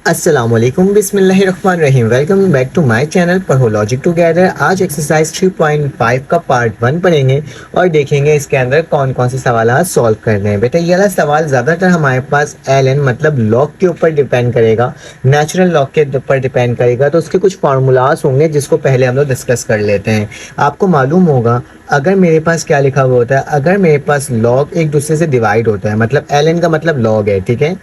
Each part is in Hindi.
अस्सलामुअलैकुम बिस्मिल्लाहिर्रहमानिर्रहीम। Welcome back to my channel Padho logic together. आज एक्सरसाइज 3.5 का पार्ट 1 पढ़ेंगे और देखेंगे इसके अंदर कौन कौन से सवाल सॉल्व करने हैं। बेटा ये वाला सवाल ज़्यादातर हमारे पास एल एन मतलब लॉग के ऊपर डिपेंड करेगा, नेचुरल लॉग के ऊपर डिपेंड करेगा। तो उसके कुछ फार्मूलाज होंगे जिसको पहले हम लोग डिस्कस कर लेते हैं। आपको मालूम होगा अगर मेरे पास क्या लिखा हुआ होता है, अगर मेरे पास लॉग एक दूसरे से डिवाइड होता है, मतलब एल एन का मतलब लॉग है, ठीक है,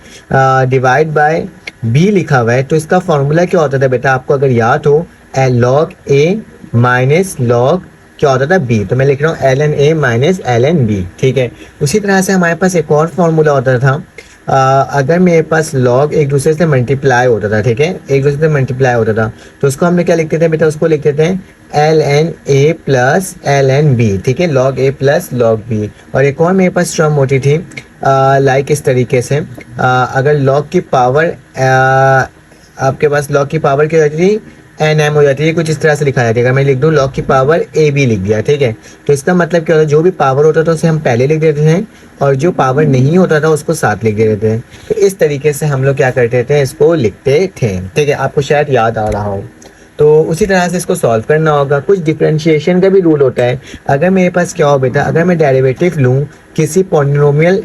डिवाइड बाय बी लिखा हुआ है, तो इसका फॉर्मूला क्या होता था बेटा, आपको अगर याद हो, लॉग ए माइनस लॉग क्या होता था बी। तो मैं लिख रहा हूँ L N A minus L N B, ठीक है। उसी तरह से हमारे पास एक और फॉर्मूला होता था, अगर मेरे पास लॉग एक दूसरे से मल्टीप्लाई होता था, ठीक है, एक दूसरे से मल्टीप्लाई होता था, तो उसको हमने क्या लिखते थे बेटा, उसको लिखते थे L N A plus L N B, ठीक है, log A plus log B. और एक और मेरे पास टर्म होती थी लाइक इस तरीके से, अगर लॉग की पावर आपके पास लॉग की पावर क्या होती थी, एन एम हो जाती है, कुछ इस तरह से लिखा जाता है। अगर मैं लिख दूँ लॉग की पावर ए बी लिख दिया, ठीक है, तो इसका मतलब क्या होता है, जो भी पावर होता था उसे हम पहले लिख देते हैं और जो पावर नहीं होता था उसको साथ लिख देते हैं। तो इस तरीके से हम लोग क्या करते थे, इसको लिखते थे, ठीक है, आपको शायद याद आ रहा हो। तो उसी तरह से इसको सॉल्व करना होगा। कुछ डिफरेंशिएशन का भी रूल होता है। अगर मेरे पास क्या हो बेटा, अगर मैं डेरिवेटिव लूँ किसी पॉलिनोमियल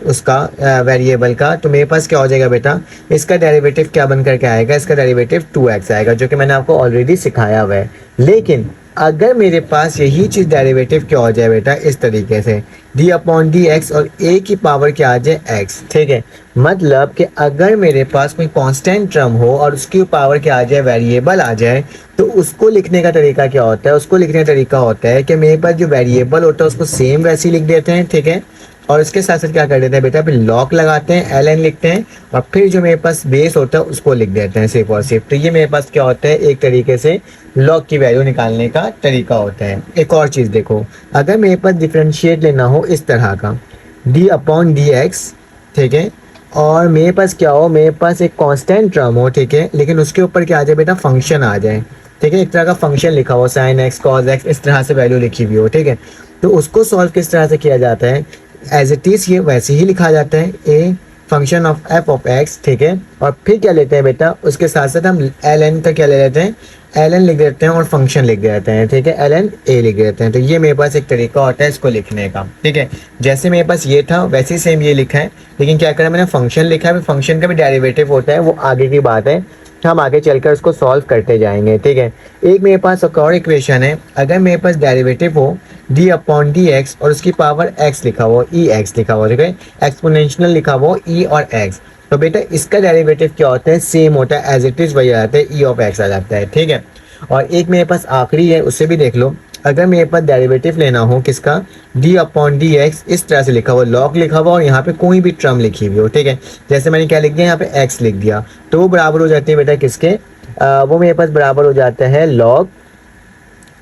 उसका वेरिएबल का, तो मेरे पास क्या हो जाएगा बेटा, इसका डेरिवेटिव क्या बन करके आएगा, इसका डेरिवेटिव 2x आएगा, जो कि मैंने आपको ऑलरेडी सिखाया हुआ है। लेकिन अगर मेरे पास यही चीज़ डेरिवेटिव क्या हो जाए बेटा, इस तरीके से डी अपॉन डी एक्स और ए की पावर क्या आ जाए एक्स, ठीक है, मतलब कि अगर मेरे पास कोई कांस्टेंट टर्म हो और उसकी पावर क्या आ जाए, वेरिएबल आ जाए, तो उसको लिखने का तरीका क्या होता है, उसको लिखने का तरीका होता है कि मेरे पास जो वेरिएबल होता है उसको सेम वैसे ही लिख देते हैं, ठीक है, और इसके साथ साथ क्या कर देते हैं बेटा, फिर लॉग लगाते हैं, एल एन लिखते हैं, और फिर जो मेरे पास बेस होता है उसको लिख देते हैं सिर्फ और सिर्फ। तो ये मेरे पास क्या होता है, एक तरीके से लॉग की वैल्यू निकालने का तरीका होता है। एक और चीज़ देखो, अगर मेरे पास डिफ्रेंशिएट लेना हो इस तरह का डी अपॉन डी एक्स, ठीक है, और मेरे पास क्या हो, मेरे पास एक कांस्टेंट टर्म हो, ठीक है, लेकिन उसके ऊपर क्या आ जाए बेटा, फंक्शन आ जाए, ठीक है, एक तरह का फंक्शन लिखा हो, साइन एक्स कॉस एक्स इस तरह से वैल्यू लिखी हुई हो, ठीक है, तो उसको सॉल्व किस तरह से किया जाता है, एज इट इज़ ये वैसे ही लिखा जाता है, a function of F of x, ठीक है, और फिर क्या लेते हैं बेटा, उसके साथ साथ हम एल एन का क्या ले लेते हैं, एल एन लिख देते हैं और फंक्शन लिख देते हैं, ठीक है, एल एन ए लिख देते हैं। तो ये मेरे पास एक तरीका होता है इसको लिखने का, ठीक है, जैसे मेरे पास ये था वैसे ही सेम ये लिखा है, लेकिन क्या करा मैंने, फंक्शन लिखा है, फंक्शन का भी डेरिवेटिव होता है, वो आगे की बात है, हम आगे चलकर उसको सॉल्व करते जाएंगे, ठीक है। एक मेरे पास एक और इक्वेशन है, अगर मेरे पास डेरिवेटिव हो डी अपॉन डी एक्स और उसकी पावर एक्स लिखा हुआ, ई एक्स लिखा हुआ, ठीक है, एक्सपोनेंशियल लिखा हुआ ई और एक्स, तो बेटा इसका डेरिवेटिव क्या होता है, सेम होता है, एज इट इज वही आ जाता है, ई ऑफ एक्स आ जाता है, ठीक है। और एक मेरे पास आखिरी है, उससे भी देख लो, अगर मेरे पास डेरिवेटिव लेना हो किसका, डी अपॉन डी एक्स, इस तरह से लिखा हुआ, लॉग लिखा हुआ और यहाँ पे कोई भी टर्म लिखी हुई हो, ठीक है, जैसे मैंने क्या लिख दिया यहाँ पे एक्स लिख दिया, तो वो बराबर हो जाती है बेटा किसके, वो मेरे पास बराबर हो जाता है लॉग,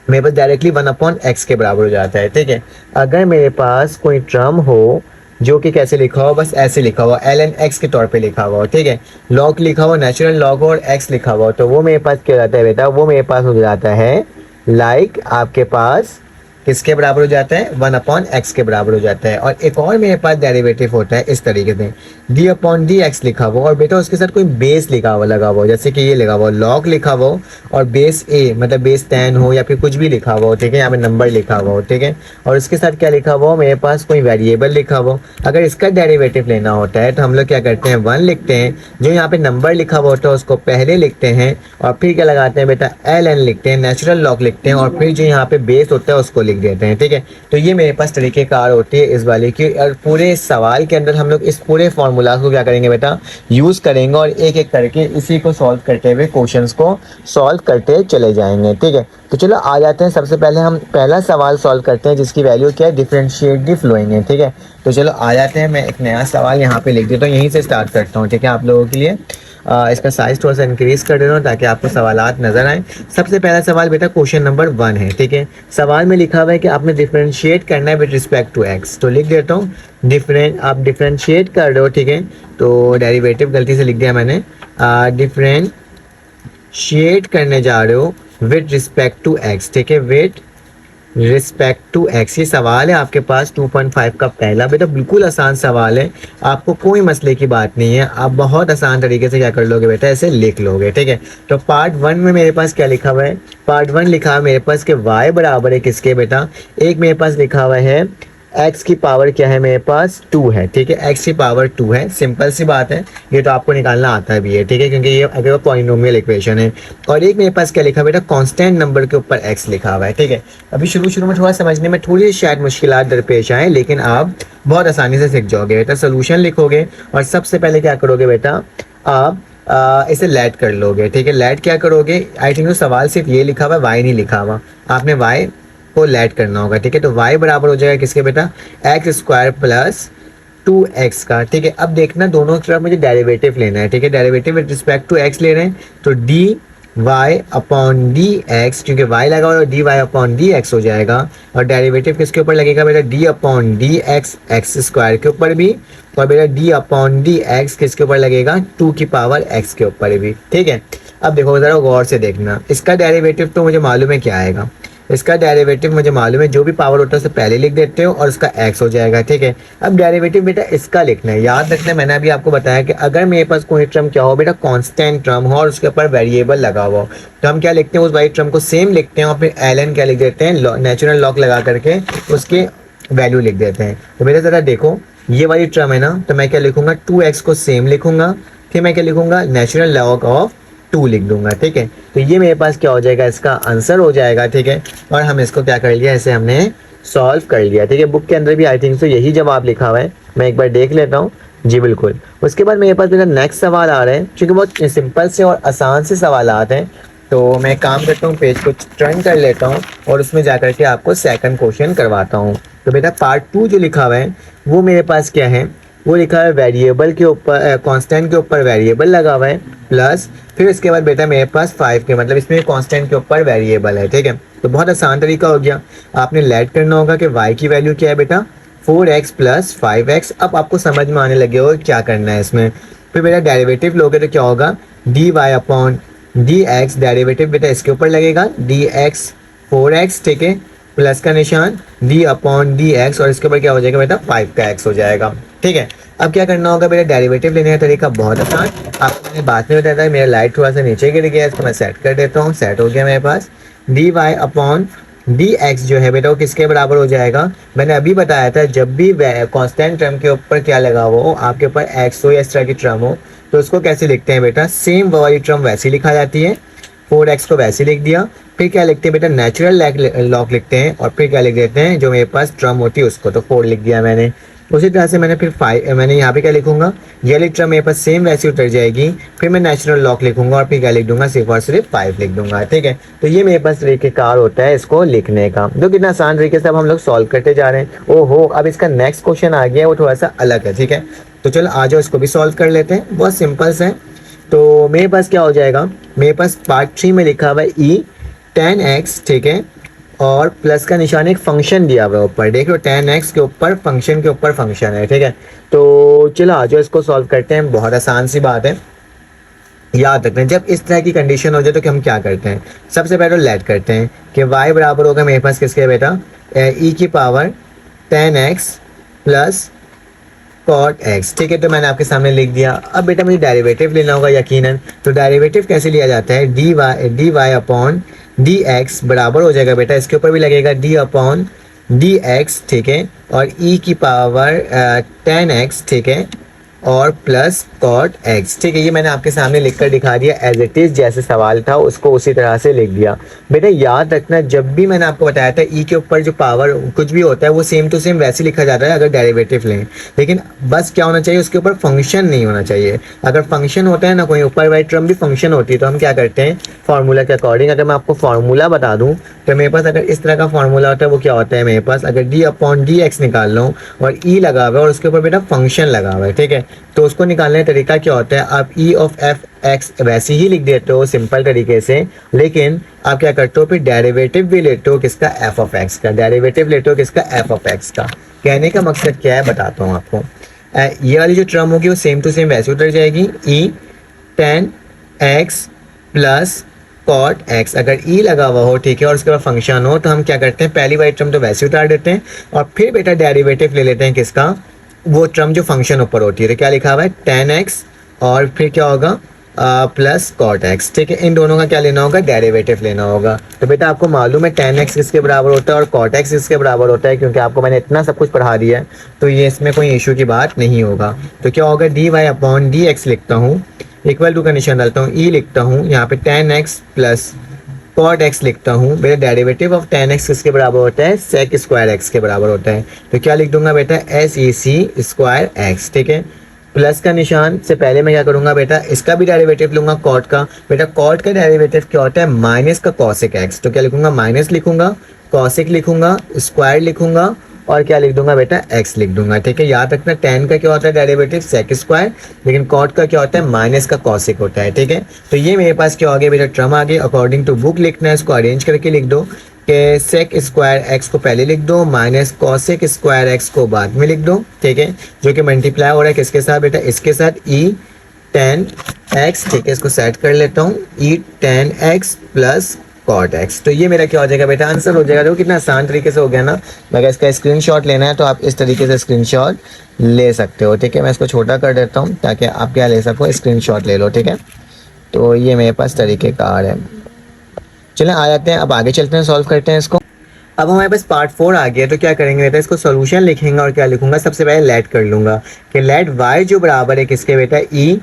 मेरे पास डायरेक्टली 1 अपॉन एक्स के बराबर हो जाता है, ठीक है। अगर मेरे पास कोई टर्म हो जो कि कैसे लिखा हो, बस ऐसे लिखा हुआ, एल एन एक्स के तौर पे लिखा हुआ, ठीक है, लॉग लिखा हुआ, नेचुरल लॉग और एक्स लिखा हुआ, तो वो मेरे पास क्या हो जाता है बेटा, वो मेरे पास हो जाता है लाइक आपके पास किसके बराबर हो जाता है, 1 अपॉन एक्स के बराबर हो जाता है। और एक और मेरे पास डेरिवेटिव होता है इस तरीके से, डी अपॉन डी एक्स लिखा हुआ और बेटा उसके साथ कोई बेस लिखा हुआ लगा हुआ, जैसे कि ये लगा हुआ लॉग लिखा हुआ और बेस ए मतलब बेस 10 हो या फिर कुछ भी लिखा हुआ हो, ठीक है, यहाँ पे नंबर लिखा हुआ हो, ठीक है, और इसके साथ क्या लिखा हुआ हो, मेरे पास कोई वेरिएबल लिखा हुआ। अगर इसका डेरिवेटिव लेना होता है तो हम लोग क्या करते हैं, 1 लिखते हैं, जो यहाँ पे नंबर लिखा हुआ होता है उसको पहले लिखते हैं और फिर क्या लगाते हैं बेटा, एल एन लिखते हैं, नेचुरल लॉग लिखते हैं और फिर जो यहाँ पे बेस होता है उसको लिख देते हैं, ठीक है। तो ये मेरे पास तरीक़ेकार होती है इस वाले की, और पूरे सवाल के अंदर हम लोग इस पूरे फॉर्मूला को क्या करेंगे बेटा, यूज़ करेंगे और एक एक करके इसी को सॉल्व करते हुए क्वेश्चंस को सॉल्व करते चले जाएंगे, ठीक है। तो चलो आ जाते हैं, सबसे पहले हम पहला सवाल सॉल्व करते हैं जिसकी वैल्यू क्या है, डिफरेंशिएट द फ्लोइंग है, ठीक है। तो चलो आ जाते हैं, मैं एक नया सवाल यहाँ पे लिख देता हूँ, यहीं से स्टार्ट करता हूँ, ठीक है, आप लोगों के लिए इसका साइज थोड़ा सा इंक्रीज कर दे रहा हूँ ताकि आपको सवालात नजर आए। सबसे पहला सवाल बेटा क्वेश्चन नंबर 1 है, ठीक है, सवाल में लिखा हुआ है कि आपने डिफरेंशिएट करना है विद रिस्पेक्ट टू एक्स, तो लिख देता हूँ आप डिफरेंशिएट कर रहे हो, ठीक है, तो डेरिवेटिव गलती से लिख दिया मैंने, डिफरेंशिएट करने जा रहे हो विद रिस्पेक्ट टू एक्स, ठीक है, विद रिस्पेक्ट टू एक्स। ये सवाल है आपके पास 2.5 का पहला। बेटा बिल्कुल आसान सवाल है, आपको कोई मसले की बात नहीं है, आप बहुत आसान तरीके से क्या कर लोगे बेटा, ऐसे लिख लोगे। ठीक है, तो पार्ट 1 में मेरे पास क्या लिखा हुआ है, पार्ट 1 लिखा हुआ है मेरे पास कि y बराबर है किसके बेटा, एक मेरे पास लिखा हुआ है x की पावर क्या है मेरे पास 2 है। ठीक है, x की पावर 2 है, सिंपल सी बात है, ये तो आपको निकालना आता भी है। ठीक है, क्योंकि ये अगर पॉलिनोमियल इक्वेशन है। और एक मेरे पास क्या लिखा बेटा, कांस्टेंट नंबर के ऊपर x लिखा हुआ है। ठीक है, अभी शुरू शुरू में थोड़ा समझने में थोड़ी शायद मुश्किलात दरपेश आए, लेकिन आप बहुत आसानी से सीख जाओगे बेटा। सोल्यूशन लिखोगे और सबसे पहले क्या करोगे बेटा, आप इसे लेट कर लोगे। ठीक है, लेट क्या करोगे, आई थिंक सवाल सिर्फ ये लिखा हुआ है, वाई नहीं लिखा हुआ, आपने वाई को लेट करना होगा। ठीक है, तो y बराबर हो जाएगा किसके बेटा, एक्स स्क्वायर प्लस 2x का। ठीक है, अब देखना दोनों तरफ मुझे डेरिवेटिव लेना है। ठीक है, derivative with respect to x ले रहे हैं, तो D Y upon D X, क्योंकि y लगा हुआ है, D Y upon D x हो जाएगा। और डेरिवेटिव किसके ऊपर लगेगा बेटा, D upon D X X square के ऊपर भी, और बेटा डी अपॉन डी एक्स किसके ऊपर लगेगा, 2 की पावर x के ऊपर भी। ठीक है, अब देखो जरा गौर से देखना, इसका डेरिवेटिव तो मुझे मालूम है क्या आएगा, इसका डेरिवेटिव मुझे मालूम है, जो भी पावर होता है उसे पहले लिख देते हो और उसका x हो जाएगा। ठीक है, अब डेरिवेटिव बेटा इसका लिखना है, याद रखना है, मैंने अभी आपको बताया कि अगर मेरे पास कोई टर्म क्या हो बेटा, कांस्टेंट टर्म हो और उसके ऊपर वेरिएबल लगा हुआ हो, तो हम क्या लिखते हैं, उस वाली टर्म को सेम लिखते हैं और फिर एल क्या लिख देते हैं, नेचुरल लॉग लगा करके उसके वैल्यू लिख देते हैं। तो बेटा ज़रा देखो, ये वाली टर्म है ना, तो मैं क्या लिखूंगा, 2x को सेम लिखूंगा, फिर मैं क्या लिखूंगा, नेचुरल लॉग ऑफ 2 लिख दूंगा। ठीक है, तो ये मेरे पास क्या हो जाएगा, इसका आंसर हो जाएगा। ठीक है, और हम इसको क्या कर लिया, ऐसे हमने सॉल्व कर लिया। ठीक है, बुक के अंदर भी आई थिंक सो यही जवाब लिखा हुआ है, मैं एक बार देख लेता हूँ। जी बिल्कुल। उसके बाद मेरे पास मेरा नेक्स्ट सवाल आ रहा है, क्योंकि बहुत सिंपल से और आसान से सवाल आते हैं, तो मैं काम करता हूँ, पेज को टर्न कर लेता हूँ और उसमें जाकर के आपको सेकंड क्वेश्चन करवाता हूँ। तो बेटा पार्ट 2 जो लिखा हुआ है वो मेरे पास क्या है, वो लिखा है वेरिएबल के ऊपर, कांस्टेंट के ऊपर वेरिएबल लगा हुआ है, प्लस फिर इसके बाद बेटा मेरे पास 5 के, मतलब इसमें कांस्टेंट के ऊपर वेरिएबल है। ठीक है, तो बहुत आसान तरीका हो गया, आपने लेट करना होगा कि y की वैल्यू क्या है बेटा, 4x प्लस 5x। अब आपको समझ में आने लगे हो क्या करना है इसमें। फिर बेटा डेरिवेटिव लोगे तो क्या होगा, D Y upon D X, derivative बेटा इसके ऊपर लगेगा, डी एक्स 4x। ठीक है, प्लस का निशान, d अपॉन डी एक्स, और इसके ऊपर क्या हो जाएगा बेटा, 5 का x हो जाएगा। ठीक है, अब क्या करना होगा बेटा, डेरिवेटिव लेने का तरीका बहुत आसान, आपको मैंने बाद में बताया था, मेरा लाइट थोड़ा सा नीचे गिर गया, इसको मैं सेट कर देता हूँ, सेट हो गया मेरे पास। D Y upon D X जो है बेटा वो किसके बराबर हो जाएगा, मैंने अभी बताया था, जब भी कांस्टेंट टर्म के ऊपर क्या लगा हो, आपके ऊपर x हो या इस तरह की टर्म हो, तो उसको कैसे लिखते हैं बेटा, सेम वाली टर्म वैसी लिखा जाती है, 4x को वैसे लिख दिया, फिर क्या लिखते हैं बेटा, नेचुरल लॉग लिखते हैं, और फिर क्या लिख देते हैं, जो मेरे पास टर्म होती है उसको, तो 4 लिख दिया मैंने। उसी तरह से मैंने फिर 5, मैंने यहाँ पे क्या लिखूंगा, ये वाली टर्म मेरे पास सेम वैसे उतर जाएगी, फिर मैं नेचुरल लॉग लिखूंगा और फिर क्या लिख दूंगा, सिर्फ और सिर्फ 5 लिख दूंगा। ठीक है, तो ये मेरे पास तरीकेकार होता है इसको लिखने का, जो कितना आसान तरीके से अब हम लोग सॉल्व करते जा रहे हैं। ओहो, अब इसका नेक्स्ट क्वेश्चन आ गया, वो थोड़ा सा अलग है। ठीक है, तो चलो आ जाओ, इसको भी सॉल्व कर लेते हैं, बहुत सिंपल से। तो मेरे पास क्या हो जाएगा, मेरे पास पार्ट 3 में लिखा हुआ है ई 10x। ठीक है, और प्लस का निशान एक फंक्शन दिया हुआ है ऊपर, देख लो 10x के ऊपर फंक्शन के ऊपर फंक्शन है। ठीक है, तो चलो आ जाओ इसको सॉल्व करते हैं, बहुत आसान सी बात है। याद रखना जब इस तरह की कंडीशन हो जाए तो हम क्या करते हैं, सबसे पहले लेट करते हैं कि y बराबर होगा मेरे पास किसके बेटा, e की power 10x plus cot x। ठीक है, तो मैंने आपके सामने लिख दिया। अब बेटा मुझे डेरिवेटिव लेना होगा यकीनन, तो डेरिवेटिव कैसे लिया जाता है, D Y upon D x बराबर हो जाएगा बेटा, इसके ऊपर भी लगेगा d अपॉन डी एक्स। ठीक है, और e की पावर 10x। ठीक है, और प्लस कॉट एक्स। ठीक है, ये मैंने आपके सामने लिखकर दिखा दिया, एज इट इज जैसे सवाल था उसको उसी तरह से लिख दिया। बेटा याद रखना, जब भी मैंने आपको बताया था ई के ऊपर जो पावर कुछ भी होता है वो सेम टू सेम वैसे लिखा जाता है अगर डेरिवेटिव लें, लेकिन बस क्या होना चाहिए, उसके ऊपर फंक्शन नहीं होना चाहिए। अगर फंक्शन होता है ना, कोई ऊपर वाली टर्म भी फंक्शन होती है, तो हम क्या करते हैं, फार्मूला के अकॉर्डिंग, अगर मैं आपको फार्मूला बता दूं तो मेरे पास अगर इस तरह का फार्मूला होता है वो क्या होता है, मेरे पास अगर डी अपॉन डी एक्स निकाल लो और ई लगा हुआ है और उसके ऊपर बेटा फंक्शन लगा हुआ है। ठीक है, तो उसको निकालने का तरीका क्या होता है, आप ई ऑफ एफ एक्स वैसे ही लिख देते हो सिंपल तरीके से, लेकिन आप क्या करते हो फिर डेरिवेटिव भी लेते हो किसका, एफ ऑफ एक्स का, डेरिवेटिव लेते हो किसका, एफ ऑफ एक्स का। कहने का मकसद क्या है बताता हूँ आपको, ये वाली जो टर्म होगी वो सेम टू सेम वैसे उतर जाएगी, ई 10x प्लस कॉट एक्स। अगर ई लगा हुआ हो, ठीक है, और उसके बाद फंक्शन हो, तो हम क्या करते हैं, पहली वाली टर्म तो वैसे उतार देते हैं और फिर बेटा डेरिवेटिव ले लेते हैं किसका, वो टर्म जो फंक्शन ऊपर होती है। तो क्या लिखा हुआ है, tan x और फिर क्या होगा प्लस कॉट एक्स, ठीक है। इन दोनों का क्या लेना होगा, डेरिवेटिव लेना होगा। तो बेटा आपको मालूम है tan x किसके बराबर होता है और कॉट एक्स किसके बराबर होता है, क्योंकि आपको मैंने इतना सब कुछ पढ़ा दिया है, तो ये इसमें कोई इशू की बात नहीं होगा। तो क्या होगा, D Y upon D X लिखता हूँ, इक्वल टू का निशान डालता हूँ, ई लिखता हूँ, यहाँ पे tan x plus cot X लिखता हूँ। मेरा डेरिवेटिव ऑफ tan x किसके बराबर होता है, सेक स्क्वायर एक्स के बराबर होता है। तो क्या लिख दूंगा बेटा, एस ई सी स्क्वायर एक्स, ठीक है। प्लस का निशान से पहले मैं क्या करूंगा बेटा, इसका भी डेरिवेटिव लूंगा कॉट का। बेटा कॉट का डेरिवेटिव क्या होता है, माइनस का कॉसेक एक्स। तो क्या लिखूंगा, माइनस लिखूंगा, कॉसेक लिखूंगा, स्क्वायर लिखूंगा और क्या लिख दूंगा बेटा, एक्स लिख दूंगा, ठीक है। याद रखना tan का क्या होता है डेरिवेटिव, सेक स्क्वायर, लेकिन कॉट का क्या होता है, माइनस का कॉसेक होता है, ठीक है। तो ये मेरे पास क्या हो गया बेटा, टर्म आ गई। अकॉर्डिंग टू बुक लिखना है, इसको अरेंज करके लिख दो कि सेक स्क्वायर एक्स को पहले लिख दो, माइनस कॉसेक स्क्वायर एक्स को बाद में लिख दो, ठीक है। जो कि मल्टीप्लाई हो रहा है किसके साथ बेटा, इसके साथ, ई tan x, ठीक है। इसको सेट कर लेता हूँ, E tan x plus cot X. तो ये मेरा क्या हो जाएगा बेटा, आंसर हो जाएगा। देखो कितना आसान तरीके से हो गया ना। अगर इसका स्क्रीनशॉट लेना है तो आप इस तरीके से स्क्रीनशॉट ले सकते हो, ठीक है। मैं इसको छोटा कर देता हूँ ताकि आप क्या ले सको, स्क्रीनशॉट ले लो, ठीक है। तो ये मेरे पास तरीक़ेकार है। चलें आ जाते हैं, अब आगे चलते हैं, सॉल्व करते हैं इसको। अब हमारे पास पार्ट 4 आ गया। तो क्या करेंगे बेटा, इसको सोल्यूशन लिखेंगे और क्या लिखूंगा, सबसे पहले लेट कर लूंगा कि लेट y जो बराबर है किसके बेटा, ई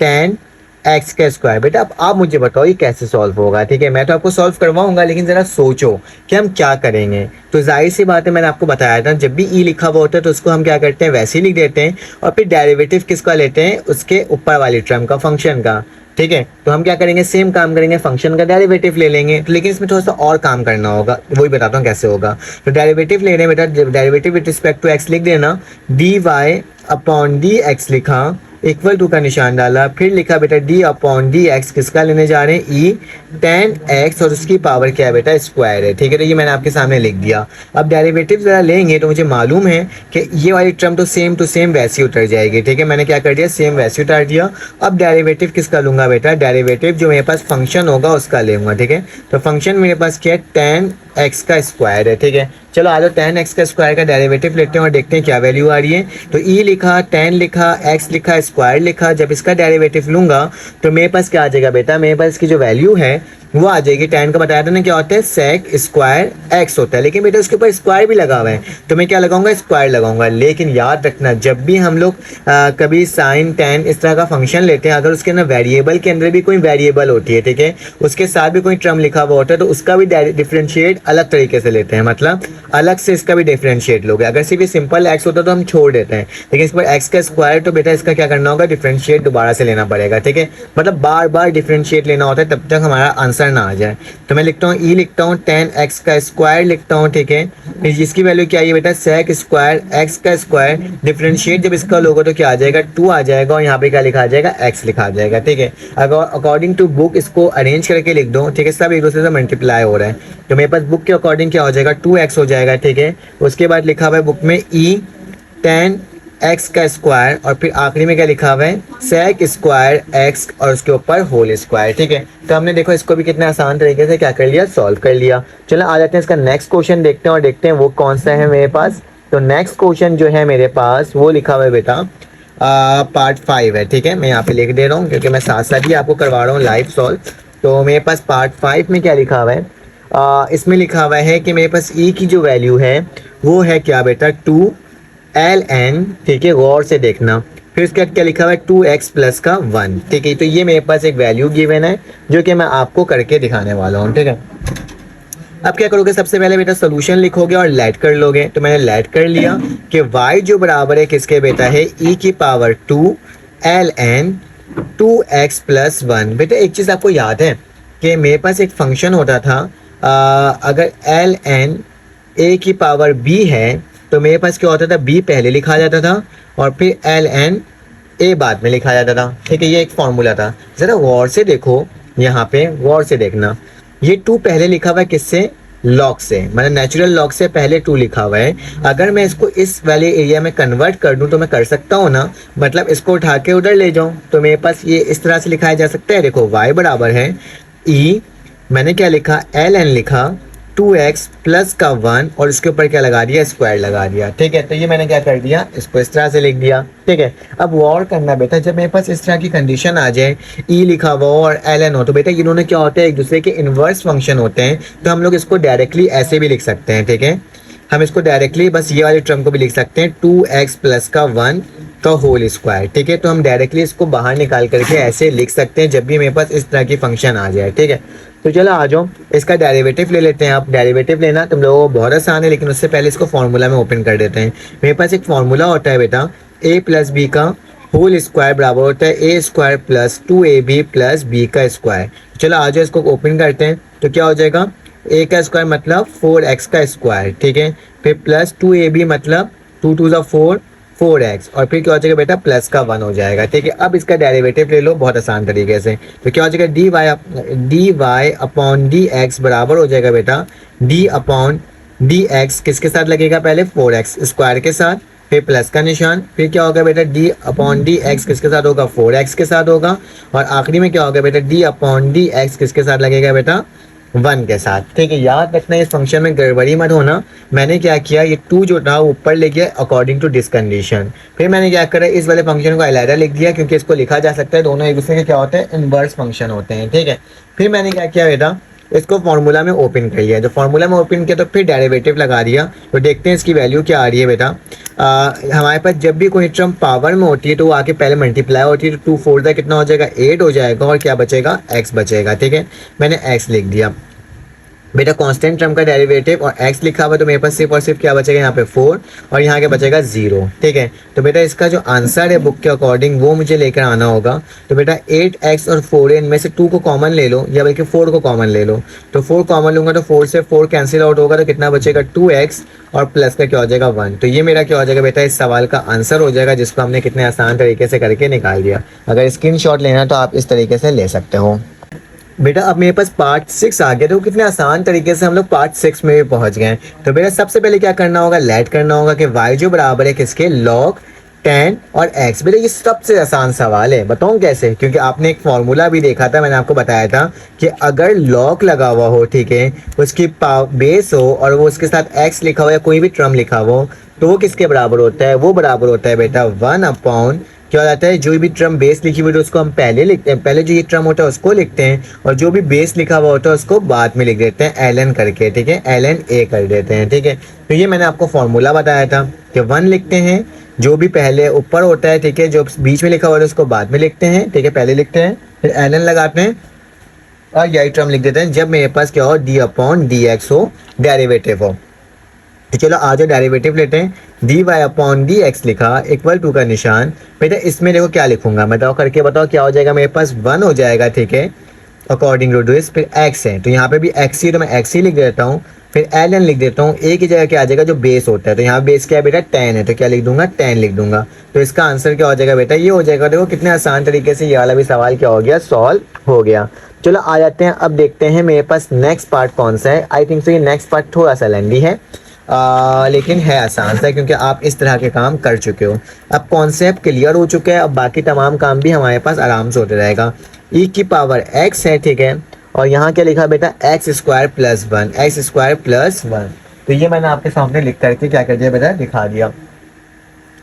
tan एक्स का स्क्वायर। बेटा अब आप मुझे बताओ ये कैसे सॉल्व होगा, ठीक है। मैं तो आपको सॉल्व करवाऊंगा, लेकिन ज़रा सोचो कि हम क्या करेंगे। तो जाहिर सी बात है, मैंने आपको बताया था, जब भी ई लिखा हुआ होता है तो उसको हम क्या करते हैं, वैसे ही लिख देते हैं और फिर डेरिवेटिव किसका लेते हैं, उसके ऊपर वाली टर्म का, फंक्शन का, ठीक है। तो हम क्या करेंगे, सेम काम करेंगे, फंक्शन का डेरिवेटिव ले लेंगे। तो लेकिन इसमें थोड़ा सा और काम करना होगा, वही बताता हूँ कैसे होगा। तो डेरिवेटिव ले रहे हैं बेटा, derivative with respect to X लिख देना, D Y upon D x लिखा, इक्वल टू का निशान डाला, फिर लिखा बेटा डी अपॉन डी एक्स किसका लेने जा रहे हैं, ई tan x और उसकी पावर क्या है बेटा, स्क्वायर है, ठीक है। तो ये मैंने आपके सामने लिख दिया। अब डेरिवेटिव जरा लेंगे तो मुझे मालूम है कि ये वाली टर्म तो सेम टू सेम वैसी उतर जाएगी, ठीक है। मैंने क्या कर दिया, सेम वैसे उतार दिया। अब डेरिवेटिव किसका लूंगा बेटा, डेरिवेटिव जो मेरे पास फंक्शन होगा उसका लूंगा, ठीक है। तो फंक्शन मेरे पास क्या है, tan x का स्क्वायर है, ठीक है। चलो आ जाओ, tan x का स्क्वायर का डेरिवेटिव लेते हैं और देखते हैं क्या वैल्यू आ रही है। तो e लिखा, tan लिखा, x लिखा, स्क्वायर लिखा। जब इसका डेरिवेटिव लूंगा तो मेरे पास क्या आ जाएगा बेटा, मेरे पास की जो वैल्यू है वो आ जाएगी। tan का बताया था ना क्या होता है, सेक स्क्वायर x होता है, लेकिन बेटा उसके ऊपर स्क्वायर भी लगा हुआ है, तो मैं क्या लगाऊंगा, स्क्वायर लगाऊंगा। लेकिन याद रखना, जब भी हम लोग कभी साइन tan इस तरह का फंक्शन लेते हैं, अगर उसके अंदर वेरिएबल के अंदर भी कोई वेरिएबल होती है, ठीक है, उसके साथ भी कोई टर्म लिखा हुआ होता है, तो उसका भी डिफरेंशिएट अलग तरीके से लेते हैं, मतलब अलग से इसका भी डिफरेंशिएट लोगे। अगर सिर्फ ये सिंपल x होता तो हम छोड़ देते हैं, लेकिन इस पर x का स्क्वायर, तो बेटा इसका क्या करना होगा, डिफरेंशिएट दोबारा से लेना पड़ेगा, ठीक है। मतलब बार बार डिफरेंशिएट लेना होता है, तब तक हमारा आंसर ना आ जाए। तो मैं लिखता हूँ, ई लिखता हूँ, tan x का स्क्वायर लिखता हूँ, ठीक है। फिर इसकी वैल्यू क्या है बेटा, सेक स्क्वायर x का स्क्वायर, डिफरेंशिएट जब इसका लोगे तो क्या आ जाएगा, 2 आ जाएगा, और यहाँ पे क्या लिखा आ जाएगा, x लिखा आ जाएगा, ठीक है। अगर अकॉर्डिंग टू बुक इसको अरेंज करके लिख दो, ठीक है, सब एक दूसरे से मल्टीप्लाई हो रहा है, तो मेरे पास बुक के अकॉर्डिंग क्या हो जाएगा, 2x हो जाएगा, ठीक है। उसके बाद लिखा हुआ है बुक में ई tan x का स्क्वायर, और फिर आखिरी में क्या लिखा हुआ है, सेक स्क्वायर x और उसके ऊपर होल स्क्वायर, ठीक है। तो हमने देखो इसको भी कितने आसान तरीके से क्या कर लिया, सॉल्व कर लिया। चलो आ जाते हैं इसका नेक्स्ट क्वेश्चन देखते हैं और देखते हैं वो कौन सा है मेरे पास। तो नेक्स्ट क्वेश्चन जो है मेरे पास वो लिखा हुआ है बेटा पार्ट 5 है, ठीक है। मैं यहाँ पे लिख दे रहा हूँ क्योंकि मैं साथ साथ ही आपको करवा रहा हूँ लाइव सॉल्व। तो मेरे पास पार्ट 5 में क्या लिखा हुआ है, इसमें लिखा हुआ है कि मेरे पास ई की जो वैल्यू है वो है क्या बेटा, 2ln, ठीक है, गौर से देखना। फिर उसके बाद क्या लिखा हुआ है, 2x प्लस का 1, ठीक है। तो ये मेरे पास एक वैल्यू गिवन है जो कि मैं आपको करके दिखाने वाला हूँ, ठीक है। अब क्या करोगे, सबसे पहले बेटा सोल्यूशन लिखोगे और लेट कर लोगे। तो मैंने लेट कर लिया कि y जो बराबर है किसके बेटा है, e की पावर 2ln 2x प्लस 1। बेटा एक चीज़ आपको याद है कि मेरे पास एक फंक्शन होता था, अगर ln a की पावर b है तो मेरे पास क्या होता था, b पहले लिखा जाता था और फिर ln a बाद में लिखा जाता था, ठीक है। ये एक फॉर्मूला था। ज़रा गौर से देखो, यहाँ पे गौर से देखना, ये 2 पहले लिखा हुआ है किससे, लॉग से, मतलब नेचुरल लॉग से पहले 2 लिखा हुआ है। अगर मैं इसको इस वाले एरिया में कन्वर्ट कर दूं तो मैं कर सकता हूँ ना, मतलब इसको उठा के उधर ले जाऊं, तो मेरे पास ये इस तरह से लिखाया जा सकता है। देखो y बराबर है e मैंने क्या लिखा, एल एन लिखा 2x प्लस का 1 और इसके ऊपर क्या लगा दिया, स्क्वायर लगा दिया। ठीक है, तो ये मैंने क्या कर दिया, इसको इस तरह से लिख दिया। ठीक है, अब वॉर करना बेटा, जब मेरे पास इस तरह की कंडीशन आ जाए, ई लिखा हुआ और एल एन हो, तो बेटा इन्होंने क्या होते हैं, एक दूसरे के इनवर्स फंक्शन होते हैं, तो हम लोग इसको डायरेक्टली ऐसे भी लिख सकते हैं। ठीक है, हम इसको डायरेक्टली बस ये वाले टर्म को भी लिख सकते हैं 2x प्लस का 1 का होल स्क्वायर। ठीक है, तो हम डायरेक्टली इसको बाहर निकाल करके ऐसे लिख सकते हैं जब भी मेरे पास इस तरह की फंक्शन आ जाए। ठीक है, तो चलो आ जाओ, इसका डेरिवेटिव ले लेते हैं। आप डेरिवेटिव लेना तुम लोगों को बहुत आसान है, लेकिन उससे पहले इसको फॉर्मूला में ओपन कर देते हैं। मेरे पास एक फॉर्मूला होता है बेटा, a प्लस बी का होल स्क्वायर बराबर होता है A square plus 2ab plus B का स्क्वायर। चलो आ जाओ, इसको ओपन करते हैं। तो क्या हो जाएगा, a का स्क्वायर मतलब 4x का स्क्वायर। ठीक है, फिर प्लस 2ab मतलब 2 2 ज़ा 4 4x, और फिर क्या हो जाएगा बेटा, प्लस का 1 हो जाएगा। ठीक है, अब इसका डेरिवेटिव ले लो बहुत आसान तरीके से। तो क्या हो जाएगा, dy अपॉन dx बराबर हो जाएगा बेटा d अपॉन dx किसके साथ लगेगा, पहले 4x स्क्वायर के साथ, फिर प्लस का निशान, फिर क्या होगा बेटा d अपॉन dx किसके साथ होगा, 4x के साथ होगा, और आखिरी में क्या होगा बेटा, d अपॉन dx किसके साथ लगेगा बेटा, 1 के साथ। ठीक है, याद रखना इस फंक्शन में गड़बड़ी मत होना। मैंने क्या किया, ये 2 जो था ऊपर ले गया अकॉर्डिंग टू दिस कंडीशन। फिर मैंने क्या करा, इस वाले फंक्शन को अलहदा लिख दिया, क्योंकि इसको लिखा जा सकता है, दोनों एक दूसरे के क्या होते हैं, इनवर्स फंक्शन होते हैं। ठीक है, फिर मैंने क्या किया बेटा, इसको फॉर्मूला में ओपन कर लिया। जो फॉर्मूला में ओपन किया तो फिर डेरिवेटिव लगा दिया। तो देखते हैं इसकी वैल्यू क्या आ रही है बेटा। हमारे पास जब भी कोई टर्म पावर में होती है तो वो आके पहले मल्टीप्लाई होती है, तो 2 4 कितना हो जाएगा, 8 हो जाएगा, और क्या बचेगा, x बचेगा। ठीक है, मैंने x लिख दिया बेटा, कांस्टेंट टर्म का डेरिवेटिव और x लिखा हुआ, तो मेरे पास सिर्फ और सिर्फ क्या बचेगा, यहाँ पे 4 और यहाँ के बचेगा 0। ठीक है, तो बेटा इसका जो आंसर है बुक के अकॉर्डिंग वो मुझे लेकर आना होगा। तो बेटा 8x और 4 है, इनमें से 2 को कॉमन ले लो, या बल्कि 4 को कॉमन ले लो। तो 4 कॉमन लूंगा तो 4 से 4 कैंसिल आउट होगा, तो कितना बचेगा, 2x और प्लस का क्या हो जाएगा, 1। तो ये मेरा क्या हो जाएगा बेटा, इस सवाल का आंसर हो जाएगा, जिसको हमने कितने आसान तरीके से करके निकाल दिया। अगर स्क्रीनशॉट लेना तो आप इस तरीके से ले सकते हो। बेटा अब मेरे पास पार्ट 6 आ गया, तो कितने आसान तरीके से हम लोग पार्ट 6 में भी पहुंच गए। तो बेटा सबसे पहले क्या करना होगा, लेट करना होगा कि y जो बराबर है किसके, log 10 और x। बेटा ये सबसे आसान सवाल है, बताऊं कैसे, क्योंकि आपने एक फॉर्मूला भी देखा था, मैंने आपको बताया था कि अगर log लगा हुआ हो, ठीक है, उसकी बेस हो और वो उसके साथ x लिखा हुआ या कोई भी टर्म लिखा हो, तो वो किसके बराबर होता है, वो बराबर होता है बेटा 1 अपॉन क्या हो जाता है, जो भी टर्म बेस लिखी हुई है उसको हम पहले लिखते हैं, पहले जो ये टर्म होता है उसको लिखते हैं, और जो भी बेस लिखा हुआ होता है उसको बाद में लिख देते हैं ln करके। ठीक है, ln a कर देते हैं। ठीक है, तो ये मैंने आपको फॉर्मूला बताया था कि 1 लिखते हैं जो भी पहले ऊपर होता है, ठीक है, जो बीच में लिखा हुआ है उसको बाद में लिखते हैं। ठीक है, पहले लिखते हैं, फिर ln लगाते हैं और यही टर्म लिख देते हैं जब मेरे पास क्या हो, d अपॉन dx हो, डेरिवेटिव हो। तो चलो आज डेरिवेटिव लेते हैं, dy अपॉन डी एक्स लिखा इक्वल टू का निशान। बेटा इसमें देखो क्या लिखूंगा, बताओ करके बताओ क्या हो जाएगा, मेरे पास 1 हो जाएगा। ठीक है, अकॉर्डिंग टू दिस, फिर x है तो यहाँ पे भी x ही, तो मैं x ही लिख देता हूँ, फिर ln लिख देता हूँ। a की जगह क्या आ जाएगा, जो बेस होता है, तो यहाँ बेस क्या है बेटा, 10 है, तो क्या लिख दूंगा, 10 लिख दूंगा। तो इसका आंसर क्या हो जाएगा बेटा, ये हो जाएगा। देखो कितने आसान तरीके से ये वाला भी सवाल क्या हो गया, सॉल्व हो गया। चलो आ जाते हैं, अब देखते हैं मेरे पास नेक्स्ट पार्ट कौन सा है। आई थिंक सो ये नेक्स्ट पार्ट थोड़ा सा लेंदी है, लेकिन है आसान सा, क्योंकि आप इस तरह के काम कर चुके हो। अब कॉन्सेप्ट क्लियर हो चुका है, अब बाकी तमाम काम भी हमारे पास आराम से होते रहेगा। e की पावर x है, ठीक है, और यहाँ क्या लिखा बेटा, x square plus 1, x square plus 1। तो ये मैंने आपके सामने लिख करके क्या कर दिया बेटा, दिखा दिया।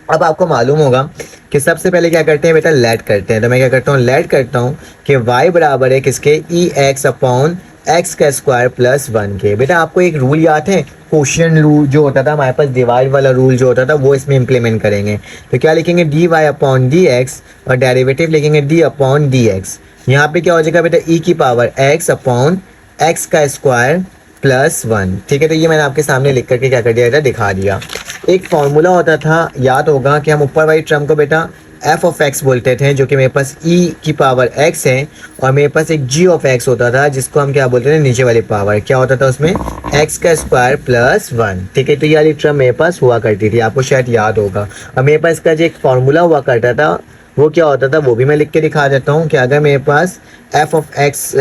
अब आपको मालूम होगा कि सबसे पहले क्या करते हैं बेटा, लेट करते हैं। तो मैं क्या करता हूँ, लेट करता हूँ कि y बराबर है किसके, ई एक्स अपॉन एक्स का स्क्वायर प्लस 1 के। बेटा आपको एक रूल याद है, क्वोशिएंट रूल जो होता था हमारे पास, डिवाइड वाला रूल जो होता था, वो इसमें इंप्लीमेंट करेंगे। तो क्या लिखेंगे, dy अपॉन डी एक्स, और डेरिवेटिव लिखेंगे d अपॉन डी एक्स। यहाँ पे क्या हो जाएगा बेटा, e की पावर x अपॉन एक्स का स्क्वायर प्लस 1। ठीक है, तो ये मैंने आपके सामने लिख करके क्या कर दिया बेटा, दिखा दिया। एक फॉर्मूला होता था, याद होगा, कि हम ऊपर वाली टर्म को बेटा f ऑफ x बोलते थे, जो कि मेरे पास e की पावर x है, और मेरे पास एक g ऑफ x होता था, जिसको हम क्या बोलते थे, नीचे वाली पावर क्या होता था उसमें, x का स्क्वायर प्लस 1। ठीक है, तो ये वाली टर्म मेरे पास हुआ करती थी, आपको शायद याद होगा। और मेरे पास इसका जो एक फॉर्मूला हुआ करता था वो क्या होता था, वो भी मैं लिख के दिखा देता हूँ कि अगर मेरे पास f ऑफ x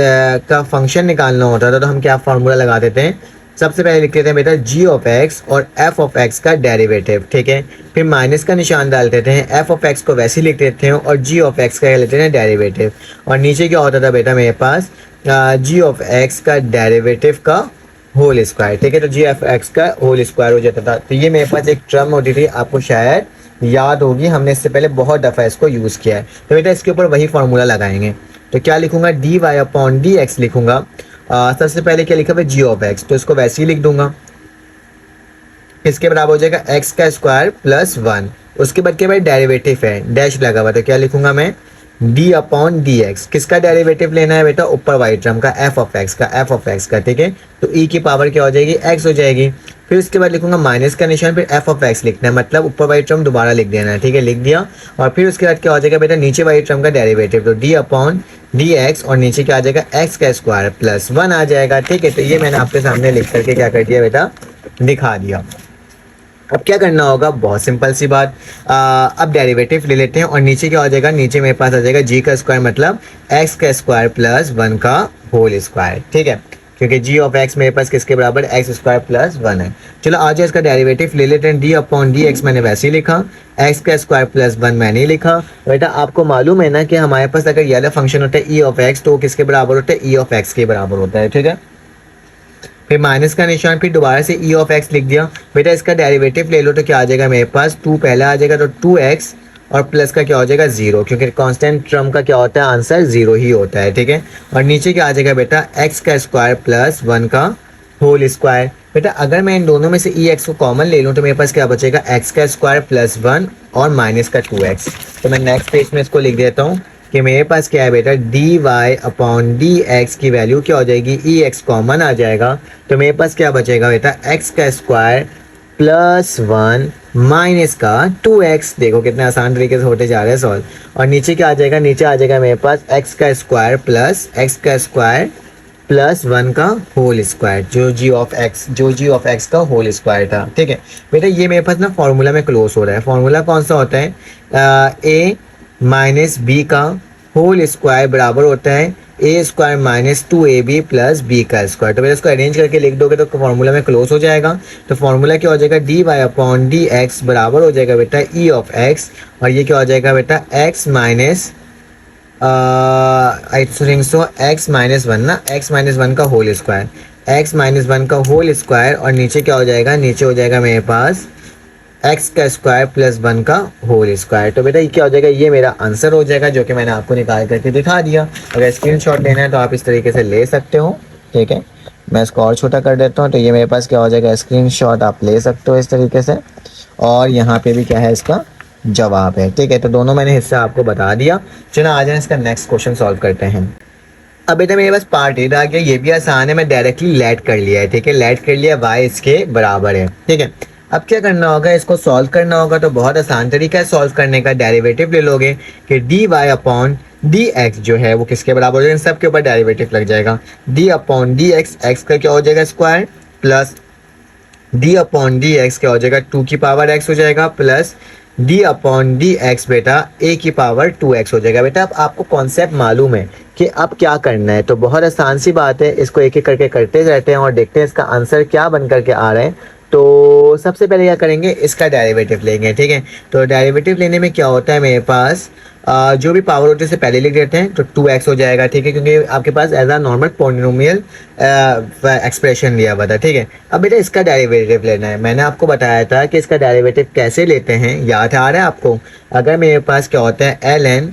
का फंक्शन निकालना होता था तो हम क्या फार्मूला लगा देते हैं, सबसे पहले लिख लेते हैं बेटा जी ऑफ एक्स और एफ ऑफ एक्स का डेरिवेटिव, ठीक है। फिर माइनस का निशान डाल देते हैं, एफ ऑफ एक्स को वैसे ही लिख देते हैं और जी ऑफ एक्स का लेते हैं डेरिवेटिव। और नीचे क्या होता था बेटा मेरे पास जी ऑफ एक्स का डेरिवेटिव का होल स्क्वायर, ठीक है। तो जी ऑफ एक्स का होल स्क्वायर हो जाता था। तो ये मेरे पास एक टर्म होती थी, आपको शायद याद होगी, हमने इससे पहले बहुत दफ़ा इसको यूज़ किया है। तो बेटा इसके ऊपर वही फॉर्मूला लगाएंगे। तो क्या लिखूंगा, D Y upon D X लिखूंगा। सबसे पहले क्या लिखा है जी ऑफ एक्स, तो इसको वैसे ही लिख दूंगा। इसके बराबर हो जाएगा एक्स का स्क्वायर प्लस 1। उसके बाद क्या भाई डेरिवेटिव है, डैश लगा हुआ, तो क्या लिखूंगा मैं डी अपॉन डी एक्स। किसका डेरिवेटिव लेना है बेटा, ऊपर वाली टर्म का, एफ ऑफ एक्स का, एफ ऑफ एक्स का, ठीक है। तो ई की पावर क्या हो जाएगी, एक्स हो जाएगी। फिर उसके बाद लिखूंगा माइनस का निशान, फिर एफ ऑफ एक्स लिखना है, मतलब ऊपर वाली टर्म दोबारा लिख देना है, ठीक है, लिख दिया। और फिर उसके बाद क्या हो जाएगा बेटा नीचे वाली टर्म का डेरिवेटिव, तो डी अपॉन डी एक्स और नीचे क्या आ जाएगा एक्स का स्क्वायर प्लस 1 आ जाएगा, ठीक है। तो ये मैंने आपके सामने लिख करके क्या कर दिया बेटा, दिखा दिया। अब क्या करना होगा, बहुत सिंपल सी बात, अब डेरिवेटिव ले लेते हैं और नीचे क्या हो जाएगा, नीचे मेरे पास आ जाएगा जी का स्क्वायर मतलब एक्स का स्क्वायर प्लस 1 का होल स्क्वायर, ठीक है। क्योंकि जी ऑफ एक्स मेरे पास किसके बराबर, एक्स स्क्वायर प्लस 1 है। चलो आज इसका डेरिवेटिव ले लेते हैं, डी अपॉन डी एक्स मैंने वैसे ही लिखा, एक्स का स्क्वायर प्लस 1 मैंने ही लिखा। बेटा आपको मालूम है ना कि हमारे पास अगर ये वाला फंक्शन होता है ई ऑफ एक्स, तो वो किसके बराबर होता है, ई ऑफ एक्स के बराबर होता है, ठीक है। फिर माइनस का निशान, फिर दोबारा से ई ऑफ एक्स लिख दिया। बेटा इसका डेरिवेटिव ले लो तो क्या आ जाएगा मेरे पास, 2 पहला आ जाएगा तो 2x और प्लस का क्या हो जाएगा 0, क्योंकि कांस्टेंट टर्म का क्या होता है, आंसर 0 ही होता है, ठीक है। और नीचे क्या आ जाएगा बेटा एक्स का स्क्वायर प्लस 1 का होल स्क्वायर। बेटा अगर मैं इन दोनों में से ई एक्स को कॉमन ले लूँ तो मेरे पास क्या बचेगा, एक्स का स्क्वायर प्लस 1 और माइनस का 2x। तो मैं नेक्स्ट पेज में इसको लिख देता हूँ कि मेरे पास क्या है बेटा, D Y upon D x की वैल्यू क्या हो जाएगी, ई एक्स कॉमन आ जाएगा। तो मेरे पास क्या बचेगा बेटा, एक्स का स्क्वायर प्लस 1 माइनस का 2x। देखो कितने आसान तरीके से होते जा रहे हैं सॉल्व। और नीचे क्या आ जाएगा, नीचे आ जाएगा मेरे पास एक्स का स्क्वायर प्लस एक्स का स्क्वायर प्लस 1 का होल स्क्वायर, जो जी ऑफ एक्स का होल स्क्वायर था, ठीक है। बेटा ये मेरे पास ना फॉर्मूला में क्लोज हो रहा है। फॉर्मूला कौन सा होता है, ए माइनस बी का होल स्क्वायर बराबर होता है A square minus 2ab plus B का स्क्वायर। तो मेरे इसको अरेंज करके लिख दोगे तो फॉर्मूला में क्लोज हो जाएगा। तो फॉर्मूला क्या हो जाएगा, D Y upon D x बराबर हो जाएगा बेटा ई ऑफ एक्स, और ये क्या हो जाएगा बेटा x minus I think so x minus 1 ना, एक्स माइनस 1 का होल स्क्वायर, एक्स माइनस 1 का होल स्क्वायर। और नीचे क्या हो जाएगा, नीचे हो जाएगा मेरे पास एक्स का स्क्वायर प्लस 1 का होल स्क्वायर। तो बेटा ये क्या हो जाएगा, ये मेरा आंसर हो जाएगा, जो कि मैंने आपको निकाल करके दिखा दिया। अगर स्क्रीनशॉट लेना है तो आप इस तरीके से ले सकते हो, ठीक है। मैं इसको और छोटा कर देता हूँ, तो ये मेरे पास क्या हो जाएगा, स्क्रीनशॉट आप ले सकते हो इस तरीके से। और यहाँ पे भी क्या है, इसका जवाब है, ठीक है। तो दोनों मैंने हिस्सा आपको बता दिया। चलो आ जाए इसका नेक्स्ट क्वेश्चन सॉल्व करते हैं। अब बेटा मेरे पास पार्ट ए आ गया, ये भी आसान है, मैं डायरेक्टली लेट कर लिया है, ठीक है। लेट कर लिया, y इसके बराबर है, ठीक है। अब क्या करना होगा, इसको सॉल्व करना होगा, तो बहुत आसान तरीका है सॉल्व करने का। डेरिवेटिव ले लोगे कि D Y upon D X जो है वो किसके बराबर हो जाएगा, इन सब के ऊपर डेरिवेटिव लग जाएगा। D upon D X, x का क्या हो जाएगा square, plus D upon D x क्या हो जाएगा 2 की पावर एक्स हो जाएगा, plus D upon D x बेटा ए की पावर 2x हो जाएगा। बेटा अब आपको कॉन्सेप्ट मालूम है कि अब क्या करना है, तो बहुत आसान सी बात है, इसको एक एक करके करते रहते हैं और देखते हैं इसका आंसर क्या बन करके आ रहा है। तो सबसे पहले क्या करेंगे, इसका डेरिवेटिव लेंगे, ठीक है। तो डेरिवेटिव लेने में क्या होता है, मेरे पास जो भी पावर होती है उसे पहले लिख देते हैं, तो 2x हो जाएगा, ठीक है, क्योंकि आपके पास as a normal polynomial expression लिया हुआ था, ठीक है। अब बेटा इसका डेरिवेटिव लेना है। मैंने आपको बताया था कि इसका डेरिवेटिव कैसे लेते हैं, याद आ रहा है आपको। अगर मेरे पास क्या होता है ln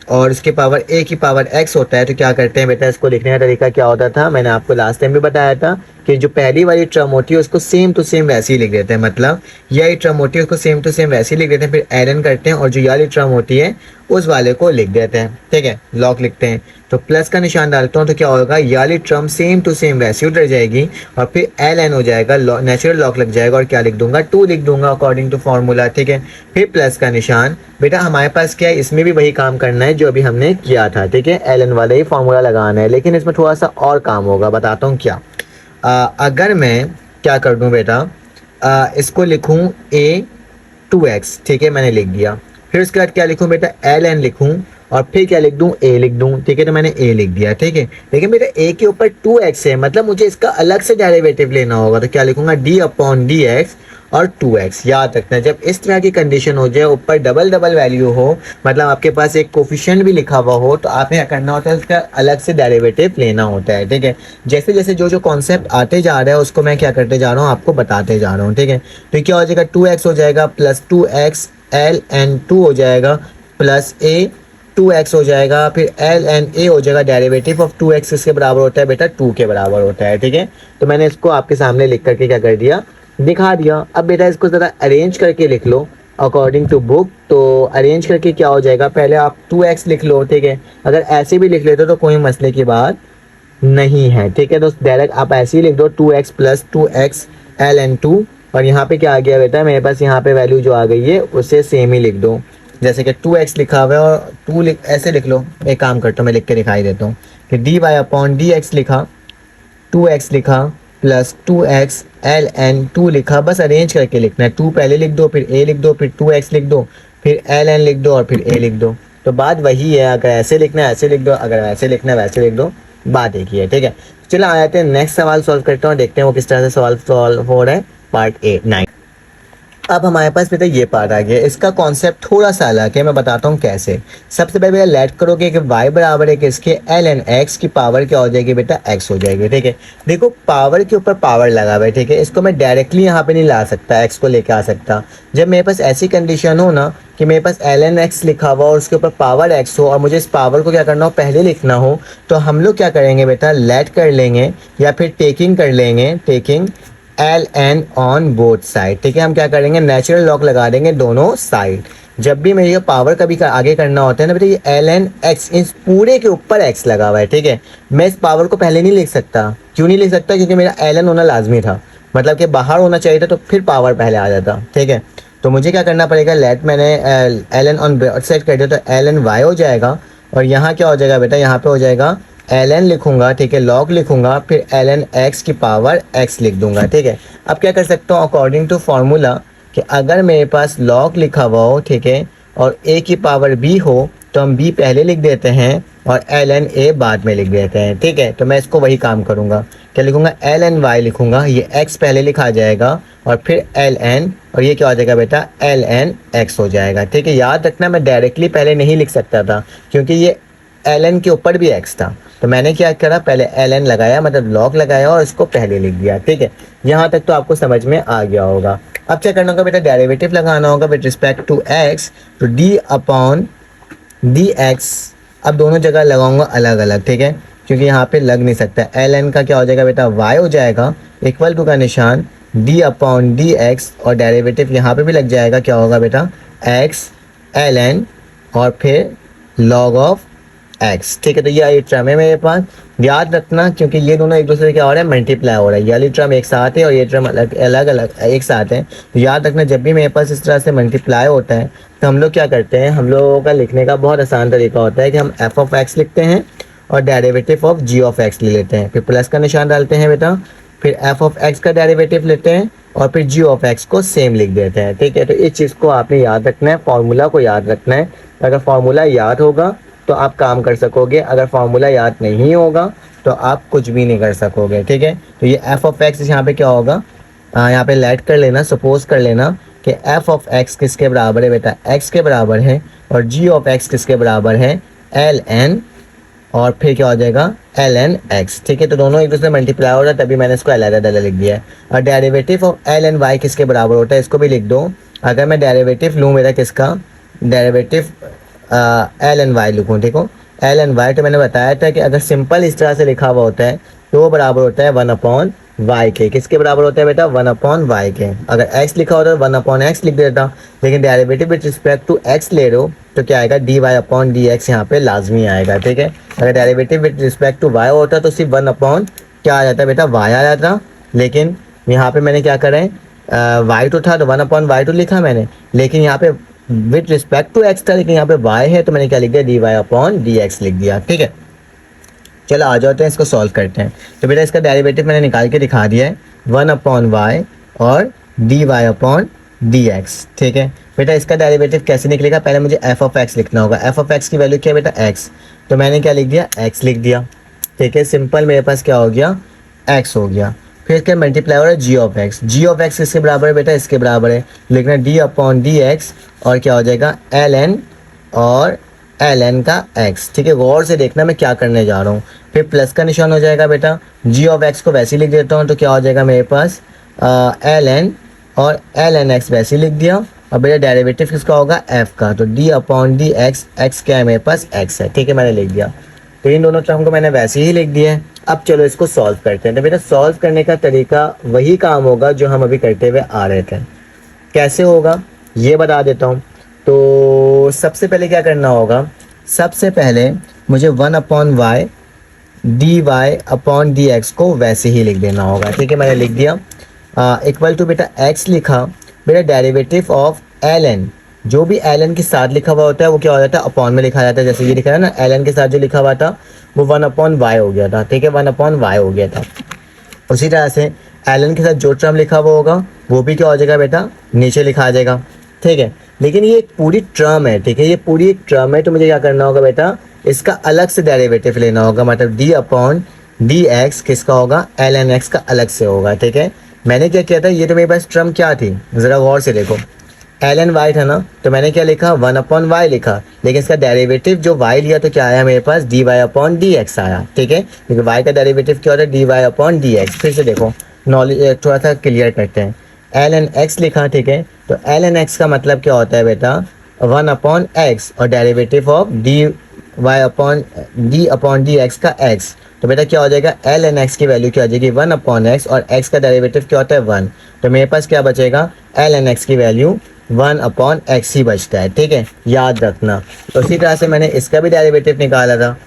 और उसके पावर a की पावर x होता है, तो क्या करते हैं बेटा, इसको लिखने का तरीका क्या होता था, मैंने आपको लास्ट टाइम भी बताया था कि जो पहली वाली टर्म होती है उसको सेम टू सेम वैसे ही लिख देते हैं, मतलब यही टर्म होती है उसको सेम टू सेम वैसे ही लिख देते हैं, फिर ln करते हैं और जो ये वाली टर्म होती है उस वाले को लिख देते हैं, ठीक है, लॉग लिखते हैं। तो प्लस का निशान डालता हूँ तो क्या होगा, ये वाली टर्म सेम टू सेम वैसे उतर जाएगी और फिर ln हो जाएगा, नेचुरल लॉग लग जाएगा और क्या लिख दूंगा, 2 लिख दूंगा अकॉर्डिंग टू फॉर्मूला, ठीक है। फिर प्लस का निशान, बेटा हमारे पास क्या है, इसमें भी वही काम करना है जो अभी हमने किया था, ठीक है, ln वाला ही फॉर्मूला लगाना है, लेकिन इसमें थोड़ा सा और काम होगा, बताता हूँ क्या। अगर मैं क्या कर दूँ बेटा, इसको लिखूँ a 2x, ठीक है, मैंने लिख दिया। फिर उसके बाद क्या लिखूँ बेटा, ln लिखूँ और फिर क्या लिख दूं, a लिख दूं। ठीक है, तो मैंने a लिख दिया। ठीक है, लेकिन मेरा a के ऊपर 2x है, मतलब मुझे इसका अलग से डेरिवेटिव लेना होगा। तो क्या लिखूंगा, d अपॉन डी एक्स और 2x। याद रखना, जब इस तरह की कंडीशन हो जाए, ऊपर डबल डबल वैल्यू हो, मतलब आपके पास एक कोफिशिएंट भी लिखा हुआ हो, तो आपने क्या करना होता है, उसका अलग से डेरिवेटिव लेना होता है। ठीक है, जैसे जैसे जो जो कॉन्सेप्ट आते जा रहा है उसको मैं क्या करते जा रहा हूँ, आपको बताते जा रहा हूँ। ठीक है, तो क्या हो जाएगा, 2x हो जाएगा प्लस 2x एल एन 2 हो जाएगा प्लस ए 2x हो जाएगा, फिर एल एन ए हो जाएगा। डेरिवेटिव ऑफ 2x किसके बराबर होता है बेटा, 2 के बराबर होता है। ठीक है, तो मैंने इसको आपके सामने लिख करके क्या कर दिया, दिखा दिया। अब बेटा इसको ज़रा अरेंज करके लिख लो अकॉर्डिंग टू बुक। तो अरेंज करके क्या हो जाएगा, पहले आप 2x लिख लो। ठीक है, अगर ऐसे भी लिख लेते हो तो कोई मसले की बात नहीं है। ठीक है, तो डायरेक्ट आप ऐसे ही लिख दो 2x plus 2x L N 2। और यहाँ पे क्या आ गया बेटा, मेरे पास यहाँ पे वैल्यू जो आ गई है उसे सेम ही लिख दो। जैसे कि 2x लिखा हुआ है और 2 ऐसे लिख लो। एक काम करता हूँ, मैं लिख के दिखाई देता हूँ कि D Y upon D x लिखा, 2x लिखा प्लस 2x एल एन 2 लिखा। बस अरेंज करके लिखना है, 2 पहले लिख दो, फिर a लिख दो, फिर 2x लिख दो, फिर एल एन लिख दो और फिर a लिख दो। तो बात वही है, अगर ऐसे लिखना है ऐसे लिख दो, अगर ऐसे लिखना है वैसे लिख दो, बात एक ही है। ठीक है, चलो आ जाते हैं नेक्स्ट सवाल सॉल्व करते हैं और देखते हैं वो किस तरह से सवाल सॉल्व हो रहा है। Part A 9। अब हमारे पास बेटा ये पार्ट आ गया, इसका कॉन्सेप्ट थोड़ा सा अलग है, मैं बताता हूँ कैसे। सबसे पहले बेटा लेट करोगे कि y बराबर है किसके, एल एन एक्स की पावर क्या हो जाएगी बेटा, x हो जाएगी। ठीक है, देखो पावर के ऊपर पावर लगा हुआ है। ठीक है, इसको मैं डायरेक्टली यहाँ पे नहीं ला सकता, x को लेके आ सकता। जब मेरे पास ऐसी कंडीशन हो ना कि मेरे पास एल एन एक्स लिखा हुआ और उसके ऊपर पावर x हो और मुझे इस पावर को क्या करना हो, पहले लिखना हो, तो हम लोग क्या करेंगे बेटा, लेट कर लेंगे या फिर टेकिंग कर लेंगे, taking L N on both side. ठीक है, हम क्या करेंगे, नेचुरल लॉक लगा देंगे दोनों साइड। जब भी मेरे पावर कभी आगे करना होता है ना बेटा, ये एल एन एक्स इस पूरे के ऊपर एक्स लगा हुआ है। ठीक है, मैं इस पावर को पहले नहीं लिख सकता। क्यों नहीं लिख सकता, क्योंकि मेरा एल एन होना लाजमी था, मतलब कि बाहर होना चाहिए था, तो फिर पावर पहले आ जाता। ठीक है, तो मुझे क्या करना पड़ेगा, लेट मैंने L N on both side कर दिया, तो एल एन वाई हो जाएगा और यहाँ क्या हो जाएगा बेटा, यहाँ पे हो जाएगा एल एन लिखूंगा। ठीक है, लॉग लिखूंगा, फिर एल एन एक्स की पावर एक्स लिख दूंगा। ठीक है, अब क्या कर सकता हूँ, अकॉर्डिंग टू फॉर्मूला, कि अगर मेरे पास लॉग लिखा हुआ हो, ठीक है, और ए की पावर बी हो, तो हम बी पहले लिख देते हैं और एल एन ए बाद में लिख देते हैं। ठीक है, तो मैं इसको वही काम करूँगा, क्या लिखूंगा, एल एन वाई लिखूंगा, ये एक्स पहले लिखा जाएगा और फिर एल एन, और ये क्या हो जाएगा बेटा, एल एन एक्स हो जाएगा। ठीक है, याद रखना मैं डायरेक्टली पहले नहीं लिख सकता था, क्योंकि ये एल एन के ऊपर भी एक्स था, तो मैंने क्या करा, पहले एल एन लगाया, मतलब लॉग लगाया और इसको पहले लिख दिया। ठीक है, यहाँ तक तो आपको समझ में आ गया होगा। अब क्या करना होगा बेटा, डेरिवेटिव लगाना होगा विद रिस्पेक्ट टू एक्स, तो डी अपॉन डी एक्स। अब दोनों जगह लगाऊंगा अलग अलग। ठीक है, क्योंकि यहाँ पे लग नहीं सकता। एल एन का क्या हो जाएगा बेटा, वाई हो जाएगा, इक्वल टू का निशान डी अपॉन डी एक्स, और डेरिवेटिव यहाँ पे भी लग जाएगा, क्या होगा बेटा, एक्स एल एन और फिर लॉग ऑफ एक्स। ठीक है, तो ये टर्म है मेरे पास, याद रखना, क्योंकि ये दोनों एक दूसरे से क्या हो रहा है, मल्टीप्लाई हो रहा है। ये वाली टर्म एक साथ है और ये टर्म अलग अलग एक साथ है। तो याद रखना, जब भी मेरे पास इस तरह से मल्टीप्लाई होता है तो हम लोग क्या करते हैं, हम लोगों का लिखने का बहुत आसान तरीका होता है कि हम एफ ऑफ एक्स लिखते हैं और derivative of G of X ले लेते हैं, फिर प्लस का निशान डालते हैं बेटा, फिर एफ ऑफ एक्स का डेरिवेटिव लेते हैं और फिर जी ऑफ एक्स को सेम लिख देते हैं। ठीक है, तो इस चीज़ को आपने याद रखना है, फॉर्मूला को याद रखना है। अगर फॉर्मूला याद होगा तो आप काम कर सकोगे, अगर फॉर्मूला याद नहीं होगा तो आप कुछ भी नहीं कर सकोगे। ठीक है, तो ये एफ ऑफ एक्स यहाँ पे क्या होगा, यहाँ पे लेट कर लेना, सपोज कर लेना कि एफ ऑफ एक्स किसके बराबर है बेटा, एक्स के बराबर है, और जी ऑफ एक्स किसके बराबर है, एल एन, और फिर क्या हो जाएगा, एल एन एक्स। ठीक है, तो दोनों एक दूसरे मल्टीप्लाई हो रहा है, तभी मैंने इसको अलग लिख दिया है। और derivative of L N Y किसके बराबर होता है, इसको भी लिख दो। अगर मैं डेरिवेटिव लूँ मेरा किसका, डेरिवेटिव एल एन वाई लिखूँ, ठीक हो, एल एन वाई, तो मैंने बताया था कि अगर सिंपल इस तरह से लिखा हुआ होता है तो वो बराबर होता है 1 अपॉन वाई के। किसके बराबर होता है बेटा, 1 अपॉन वाई के। अगर एक्स लिखा होता है तो 1 अपॉन एक्स लिख देता, लेकिन derivative with respect to X ले रहे हो तो क्या आएगा, D Y upon D X यहाँ पे लाजमी आएगा। ठीक है, अगर derivative with respect to Y होता तो सिर्फ 1 अपॉन क्या आ जाता है बेटा, वाई आ जाता, लेकिन यहाँ पे मैंने क्या करा है, वाई टू था तो 1 अपॉन वाई टू लिखा मैंने, लेकिन यहाँ पे विद रिस्पेक्ट टू एक्स था, लेकिन यहाँ पे y है तो मैंने क्या लिख दिया, D Y upon D X लिख दिया। ठीक है, चलो आ जाते हैं, इसको सॉल्व करते हैं। तो बेटा इसका डेरिवेटिव मैंने निकाल के दिखा दिया है, 1 अपॉन वाई और D Y upon D X. ठीक है, बेटा इसका डेरिवेटिव कैसे निकलेगा, पहले मुझे एफ ऑफ एक्स लिखना होगा। एफ ऑफ एक्स की वैल्यू क्या है बेटा, एक्स। तो मैंने क्या लिख दिया, एक्स लिख दिया। ठीक है, सिंपल मेरे पास क्या हो गया, एक्स हो गया। फिर इसका मल्टीप्लाई हो रहा है G of X. G of X किसके बराबर है बेटा, इसके बराबर है। लिखना डी अपॉन डी एक्स और क्या हो जाएगा एल एन और एल एन का एक्स। ठीक है, गौर से देखना मैं क्या करने जा रहा हूँ। फिर प्लस का निशान हो जाएगा बेटा, जी ऑफ एक्स को वैसे ही लिख देता हूँ तो क्या हो जाएगा मेरे पास एल एन और एल एन एक्स वैसे ही लिख दिया। और बेटा डेरिवेटिव किसका होगा, एफ का। तो D upon D X, x क्या है मेरे पास, एक्स है। ठीक है, मैंने लिख दिया। तो इन दोनों टर्म को मैंने वैसे ही लिख दिया है। अब चलो इसको सॉल्व करते हैं। तो बेटा सॉल्व करने का तरीका वही काम होगा जो हम अभी करते हुए आ रहे थे। कैसे होगा ये बता देता हूँ। तो सबसे पहले क्या करना होगा, सबसे पहले मुझे 1 upon Y D Y upon D X को वैसे ही लिख देना होगा। ठीक है, मैंने लिख दिया। इक्वल टू बेटा एक्स लिखा, बेटा डेरिवेटिव ऑफ एल एन, जो भी एल एन के साथ लिखा हुआ होता है वो क्या हो जाता है, अपॉन में लिखा जाता है। जैसे ये लिखा है ना, एल एन के साथ जो लिखा हुआ था वो 1 अपॉन वाई हो गया था। ठीक है, 1 अपॉन वाई हो गया था। उसी तरह से एल एन के साथ जो टर्म लिखा हुआ होगा वो भी क्या हो जाएगा बेटा, नीचे लिखा आ जाएगा। ठीक है, लेकिन ये एक पूरी टर्म है। ठीक है, ये पूरी एक टर्म है, तो मुझे क्या करना होगा बेटा, इसका अलग से डेरिवेटिव लेना होगा। मतलब डी अपॉन डी एक्स किसका होगा, एल एन एक्स का अलग से होगा। ठीक है, मैंने क्या किया था, ये तो मेरे पास टर्म क्या थी, ज़रा गौर से देखो, एल एन वाई था ना, तो मैंने क्या लिखा, 1 अपॉन वाई लिखा। लेकिन इसका डेरिवेटिव जो वाई लिया तो क्या आया मेरे पास, D Y upon D X आया। ठीक है, क्योंकि वाई का डेरिवेटिव क्या होता है, D Y upon D X. फिर से देखो, नॉलेज थोड़ा सा क्लियर करते हैं। एल एन एक्स लिखा, ठीक है, तो एल एन एक्स का मतलब क्या होता है बेटा, 1 अपॉन एक्स और derivative of D Y upon D X का एक्स। तो बेटा क्या हो जाएगा, एल एन एक्स की वैल्यू क्या हो जाएगी, 1 अपॉन एक्स और एक्स का डेरिवेटिव क्या होता है 1। तो मेरे पास क्या बचेगा, एल एन एक्स की वैल्यू 1 अपॉन एक्स ही बचता है। ठीक है, याद रखना। तो इसी तरह से मैंने इसका भी डेरिवेटिव निकाला था,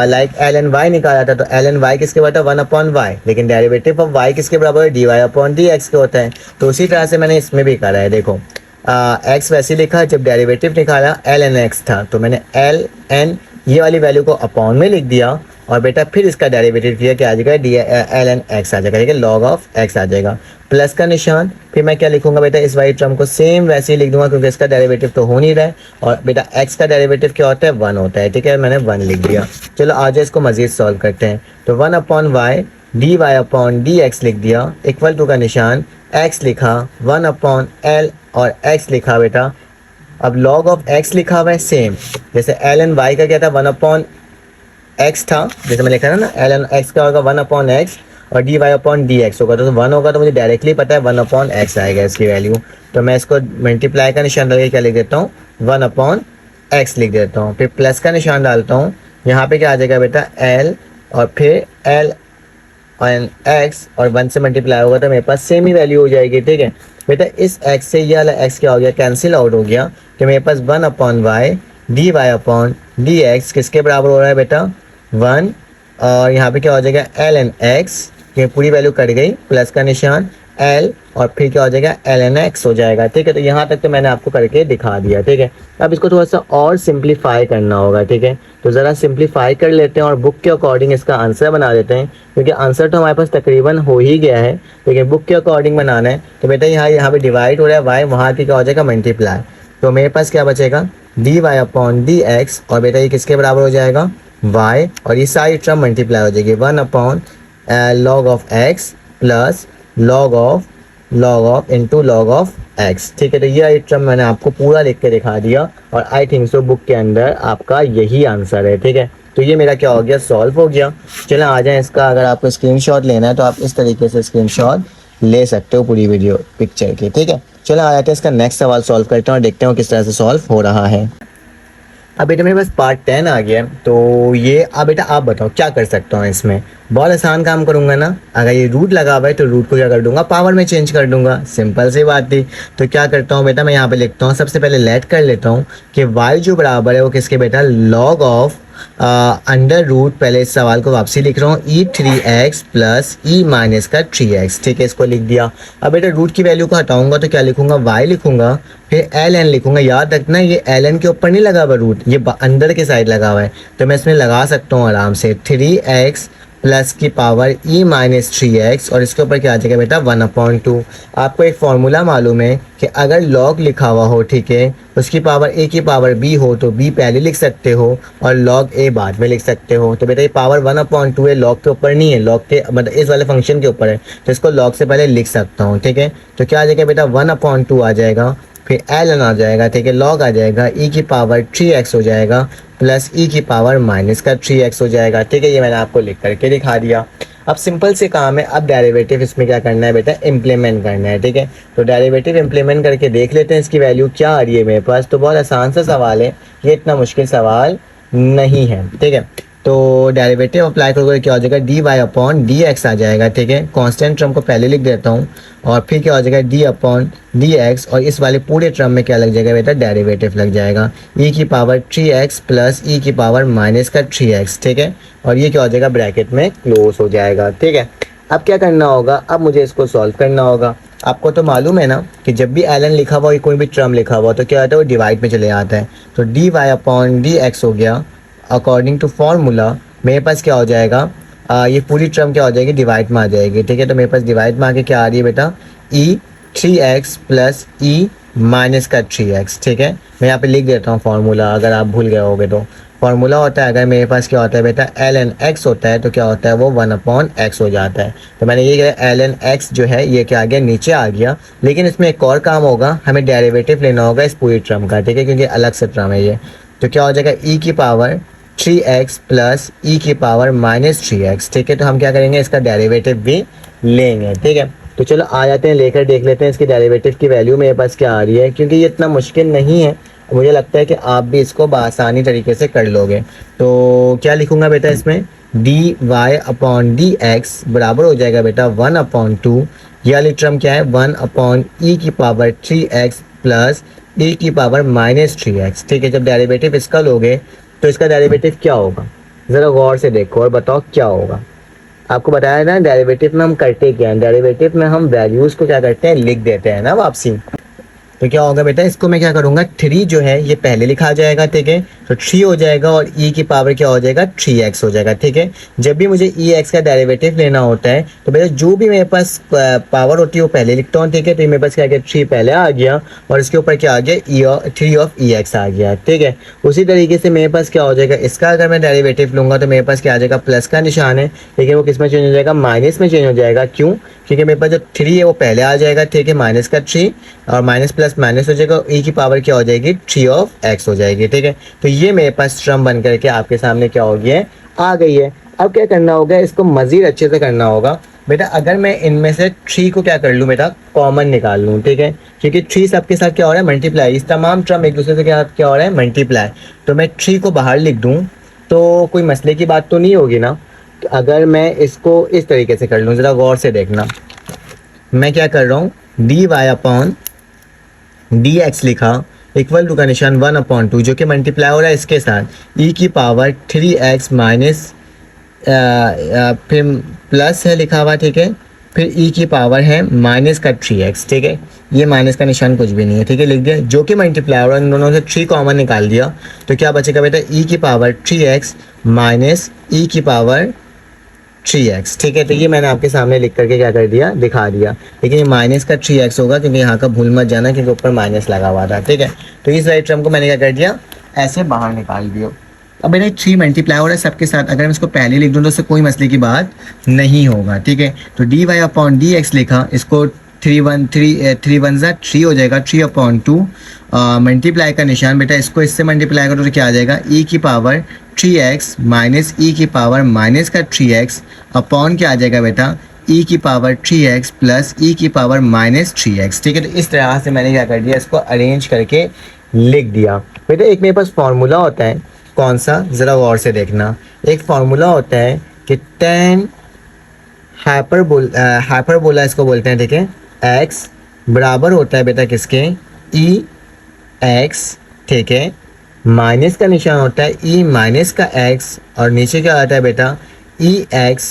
लाइक एल एन वाई निकाला था। तो एल एन वाई किसके बराबर, 1 अपॉन वाई, लेकिन डेरिवेटिव ऑफ वाई किसके बराबर है, D Y upon D X के होता है। तो उसी तरह से मैंने इसमें भी करा है। देखो एक्स वैसे लिखा, जब डेरिवेटिव निकाला एल एन एक्स था तो मैंने एल एन ये वाली वैल्यू को अपॉन में लिख दिया और बेटा फिर इसका डेरिवेटिव किया, क्या आ जाएगा, डी एल एन एक्स आ जाएगा। ठीक है, लॉग ऑफ एक्स आ जाएगा, प्लस का निशान। फिर मैं क्या लिखूंगा बेटा, इस वाली टर्म को सेम वैसे ही लिख दूंगा क्योंकि इसका डेरिवेटिव तो हो नहीं रहा है और बेटा एक्स का डेरिवेटिव क्या होता है, 1 होता है। ठीक है, मैंने 1 लिख दिया। चलो आज इसको मजीद सॉल्व करते हैं। तो 1 upon Y D Y upon D X लिख दिया, इक्वल टू का निशान, एक्स लिखा, 1 अपॉन एल और एक्स लिखा बेटा। अब लॉग ऑफ एक्स लिखा हुआ है सेम, जैसे एल एन वाई का क्या था, 1 अपॉन एक्स था, जैसे मैं लिखा था ना, एल एन एक्स का होगा 1 अपॉन एक्स और D Y upon D X होगा। तो 1 होगा तो मुझे डायरेक्टली पता है 1 अपॉन एक्स आएगा इसकी वैल्यू। तो मैं इसको मल्टीप्लाई का निशान डाल के क्या लिख देता हूँ, 1 अपॉन एक्स लिख देता हूँ। फिर प्लस का निशान डालता हूँ, यहाँ पे क्या आ जाएगा बेटा, एल और फिर एल एन एक्स और 1 से मल्टीप्लाई होगा तो मेरे पास सेम ही वैल्यू हो जाएगी। ठीक है बेटा, इस एक्स से ये वाला एक्स क्या हो गया, कैंसिल आउट हो गया। तो मेरे पास 1 upon Y D Y upon D x किसके बराबर हो रहा है बेटा, 1। और यहाँ पे क्या हो जाएगा, एल एन एक्स, ये पूरी वैल्यू कट गई, प्लस का निशान एल और फिर क्या हो जाएगा, एल एन एक्स हो जाएगा। ठीक है, तो यहाँ तक तो मैंने आपको करके दिखा दिया। ठीक है, अब इसको थोड़ा सा और सिंप्लीफाई करना होगा। ठीक है, तो ज़रा सिंप्लीफाई कर लेते हैं और बुक के अकॉर्डिंग इसका आंसर बना देते हैं, क्योंकि आंसर तो हमारे पास तकरीबन हो ही गया है, लेकिन बुक के अकॉर्डिंग बनाना है। तो बेटा यहाँ पे डिवाइड हो रहा है वाई, वहाँ की क्या हो जाएगा, मल्टीप्लाई। तो मेरे पास क्या बचेगा, d Y upon D x और बेटा ये किसके बराबर हो जाएगा, y, और ये सारी टर्म मल्टीप्लाई हो जाएगी, 1 upon log of x plus log of into log of x। ठीक है, तो ये टर्म मैंने आपको पूरा लिख के दिखा दिया और आई थिंक सो बुक के अंदर आपका यही आंसर है। ठीक है, तो ये मेरा क्या हो गया, सॉल्व हो गया। चलो आ जाए इसका, अगर आपको स्क्रीनशॉट लेना है तो आप इस तरीके से स्क्रीनशॉट ले सकते हो पूरी वीडियो पिक्चर की। ठीक है, चलो आ जाते हैं इसका नेक्स्ट सवाल सॉल्व करते हैं और देखते हैं किस तरह से सॉल्व हो रहा है। अब बेटा मेरे पास पार्ट 10 आ गया है, तो ये अब बेटा आप बताओ क्या कर सकता हूँ इसमें। बहुत आसान काम करूँगा ना, अगर ये रूट लगा हुआ है तो रूट को क्या कर दूंगा, पावर में चेंज कर दूंगा, सिंपल सी बात थी। तो क्या करता हूँ बेटा, मैं यहाँ पे लिखता हूँ, सबसे पहले लेट कर लेता हूँ कि y जो बराबर है वो किसके बेटा, लॉग ऑफ अंडर रूट, पहले इस सवाल को वापसी लिख रहा हूँ, e3x प्लस e माइनस का 3x। ठीक है, इसको लिख दिया। अब बेटा रूट की वैल्यू को हटाऊंगा तो क्या लिखूंगा, y लिखूंगा, फिर एल एन लिखूंगा। याद रखना ये एल एन के ऊपर नहीं लगा हुआ रूट, ये अंदर के साइड लगा हुआ है, तो मैं इसमें लगा सकता हूँ आराम से 3x प्लस की पावर e माइनस 3x और इसके ऊपर क्या आ जाएगा बेटा 1/2। आपको एक फॉर्मूला मालूम है कि अगर log लिखा हुआ हो, ठीक है, उसकी पावर a की पावर b हो तो b पहले लिख सकते हो और log a बाद में लिख सकते हो। तो बेटा ये पावर 1/2 है, log के ऊपर नहीं है, log के मतलब इस वाले फंक्शन के ऊपर है, तो इसको log से पहले लिख सकता हूँ, ठीक है। तो क्या आ जाएगा बेटा 1/2 आ जाएगा, फिर ln आ जाएगा, ठीक है, log आ जाएगा, e की पावर 3x हो जाएगा प्लस e की पावर माइनस का 3x हो जाएगा, ठीक है। ये मैंने आपको लिख करके दिखा दिया। अब सिंपल से काम है, अब डेरिवेटिव इसमें क्या करना है बेटा, इम्प्लीमेंट करना है, ठीक है। तो डेरिवेटिव इम्प्लीमेंट करके देख लेते हैं इसकी वैल्यू क्या आ रही है मेरे पास। तो बहुत आसान सा सवाल है, ये इतना मुश्किल सवाल नहीं है, ठीक है। तो डेरिवेटिव अप्लाई करोगे क्या हो जाएगा, D Y upon D X आ जाएगा, ठीक है। कांस्टेंट टर्म को पहले लिख देता हूँ और फिर क्या हो जाएगा डी अपॉन डी एक्स और इस वाले पूरे टर्म में क्या लग जाएगा बेटा, डेरिवेटिव लग जाएगा e की पावर 3x प्लस e की पावर माइनस का 3x, ठीक है। और ये क्या हो जाएगा, ब्रैकेट में क्लोज हो जाएगा, ठीक है। अब क्या करना होगा, अब मुझे इसको सॉल्व करना होगा। आपको तो मालूम है ना कि जब भी ln लिखा हुआ कोई भी टर्म लिखा हुआ तो क्या होता है, वो डिवाइड में चले आता है। तो D Y upon D x हो गया, अकॉर्डिंग टू फॉर्मूला मेरे पास क्या हो जाएगा, ये पूरी टर्म क्या हो जाएगी, डिवाइड में आ जाएगी, ठीक है। तो मेरे पास डिवाइड में आके क्या आ रही है बेटा, e 3x plus e minus का 3x, ठीक है। मैं यहाँ पे लिख देता हूँ फॉर्मूला, अगर आप भूल गए होगे तो। फॉर्मूला होता है, अगर मेरे पास क्या होता है बेटा, ln x होता है तो क्या होता है, वो 1/x हो जाता है। तो मैंने ये किया, ln x जो है ये क्या आ गया, नीचे आ गया। लेकिन इसमें एक और काम होगा, हमें डेरिवेटिव लेना होगा इस पूरी टर्म का, ठीक है, क्योंकि अलग से टर्म है ये। तो क्या हो जाएगा, e की पावर 3x प्लस e की पावर माइनस 3x, ठीक है। तो हम क्या करेंगे, इसका डेरिवेटिव भी लेंगे, ठीक है। तो चलो आ जाते हैं, लेकर देख लेते हैं इसकी डेरिवेटिव की वैल्यू मेरे पास क्या आ रही है, क्योंकि ये इतना मुश्किल नहीं है। मुझे लगता है कि आप भी इसको बआसानी तरीके से कर लोगे। तो क्या लिखूंगा बेटा इसमें, d Y upon D x बराबर हो जाएगा बेटा 1/2। ये वाली टर्म क्या है, 1/e की पावर 3x प्लस e की पावर माइनस 3x, ठीक है। जब डेरिवेटिव इसका लोगे तो इसका डेरिवेटिव क्या होगा, ज़रा गौर से देखो और बताओ क्या होगा। आपको बताया ना डेरिवेटिव में हम करते क्या हैं, डेरिवेटिव में हम वैल्यूज़ को क्या करते हैं, लिख देते हैं ना वापसी। तो क्या होगा बेटा, इसको मैं क्या करूँगा, 3 जो है ये पहले लिखा जाएगा, ठीक है। तो 3 हो जाएगा और e की पावर क्या हो जाएगा, 3x हो जाएगा, ठीक है। जब भी मुझे ex का डेरिवेटिव लेना होता है तो बेटा जो भी मेरे पास पावर होती है वो पहले लिखता हूँ, ठीक है। तो मेरे पास क्या गया, 3 पहले आ गया और इसके ऊपर क्या आ गया, 3 ऑफ ex आ गया, ठीक है। उसी तरीके से मेरे पास क्या हो जाएगा, इसका अगर मैं डेरिवेटिव लूँगा तो मेरे पास क्या आ जाएगा, प्लस का निशान है, लेकिन वो किस में चेंज हो जाएगा, माइनस में चेंज हो जाएगा। क्यों, क्योंकि मेरे पास जो 3 है वो पहले आ जाएगा, ठीक है, माइनस का 3 और माइनस प्लस माइनस हो जाएगा, e की पावर क्या हो जाएगी, 3 ऑफ x हो जाएगी, ठीक है। तो ये मेरे पास टर्म बन करके आपके सामने क्या हो गया है, आ गई है। अब क्या करना होगा, इसको मज़ीद अच्छे से करना होगा बेटा। अगर मैं इनमें से 3 को क्या कर लूँ बेटा, कॉमन निकाल लूँ, ठीक है, क्योंकि 3 सबके साथ क्या हो रहा है, मल्टीप्लाई, इस तमाम टर्म एक दूसरे से क्या हो रहा है, मल्टीप्लाई। तो मैं 3 को बाहर लिख दूँ तो कोई मसले की बात तो नहीं होगी ना। तो अगर मैं इसको इस तरीके से कर लूँ, ज़रा गौर से देखना, मैं क्या कर रहा हूँ, d Y upon D x लिखा, इक्वल टू का निशान 1/2 जो कि मल्टीप्लाई हो रहा है इसके साथ, e की पावर 3x माइनस फिर प्लस है लिखा हुआ, ठीक है, फिर e की पावर है माइनस का 3x, ठीक है। ये माइनस का निशान कुछ भी नहीं है, ठीक है, लिख दिया, जो कि मल्टीप्लाई हो रहा है, इन दोनों से 3 कॉमन निकाल दिया तो क्या बचेगा बेटा, e की पावर 3x माइनस e की पावर 3x, ठीक है। तो ये मैंने आपके सामने लिख करके क्या कर दिया, दिखा दिया। लेकिन ये माइनस का 3x होगा, क्योंकि यहाँ का भूल मत जाना क्योंकि ऊपर माइनस लगा हुआ था, ठीक है। तो इस राइट टर्म को मैंने क्या कर दिया, ऐसे बाहर निकाल दिया। अब मेरा 3 मल्टीप्लाई हो रहा है सबके साथ, अगर मैं इसको पहले लिख दूँ तो उससे कोई मसले की बात नहीं होगा, ठीक है। तो D Y upon D x लिखा, इसको 3 1 ज़ा 3 हो जाएगा, 3/2 मल्टीप्लाई का निशान बेटा, इसको इससे मल्टीप्लाई करो तो क्या आ जाएगा, e की पावर 3x माइनस e की पावर माइनस का 3x अपॉन क्या आ जाएगा बेटा, e की पावर 3x प्लस e की पावर माइनस 3x, ठीक है। तो इस तरह से मैंने क्या कर दिया, इसको अरेंज करके लिख दिया बेटा। एक मेरे पास फार्मूला होता है, कौन सा, ज़रा गौर से देखना। एक फार्मूला होता है कि tan हाइपरबोला इसको बोलते हैं, ठीक है, x बराबर होता है बेटा किसके, e x, ठीक है, माइनस का निशान होता है e माइनस का x और नीचे क्या आता है बेटा, e x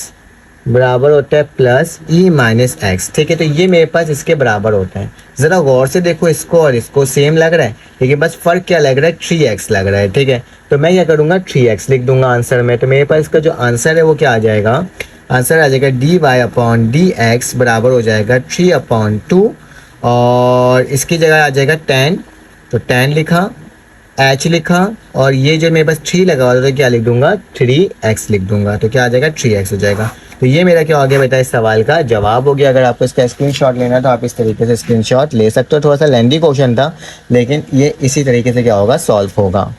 बराबर होता है प्लस ई माइनस एक्स, ठीक है। तो ये मेरे पास इसके बराबर होता है। ज़रा गौर से देखो, इसको और इसको सेम लग रहा है, लेकिन बस फ़र्क क्या लग रहा है, 3x लग रहा है, ठीक है। तो मैं क्या करूँगा, 3x लिख दूंगा आंसर में। तो मेरे पास इसका जो आंसर है वो क्या आ जाएगा, आंसर आ जाएगा D Y upon D x बराबर हो जाएगा 3/2, और इसकी जगह आ जाएगा 10, तो 10 लिखा, एच लिखा, और ये जो मेरे पास 3 लगा हुआ था तो क्या लिख दूंगा, 3x लिख दूंगा। तो क्या आ जाएगा, 3x हो जाएगा। तो ये मेरा क्या हो गया बेटा, इस सवाल का जवाब हो गया। अगर आपको इसका स्क्रीनशॉट लेना है तो आप इस तरीके से स्क्रीनशॉट ले सकते हो। थोड़ा सा लेंदी क्वेश्चन था, लेकिन ये इसी तरीके से क्या होगा, सॉल्व होगा।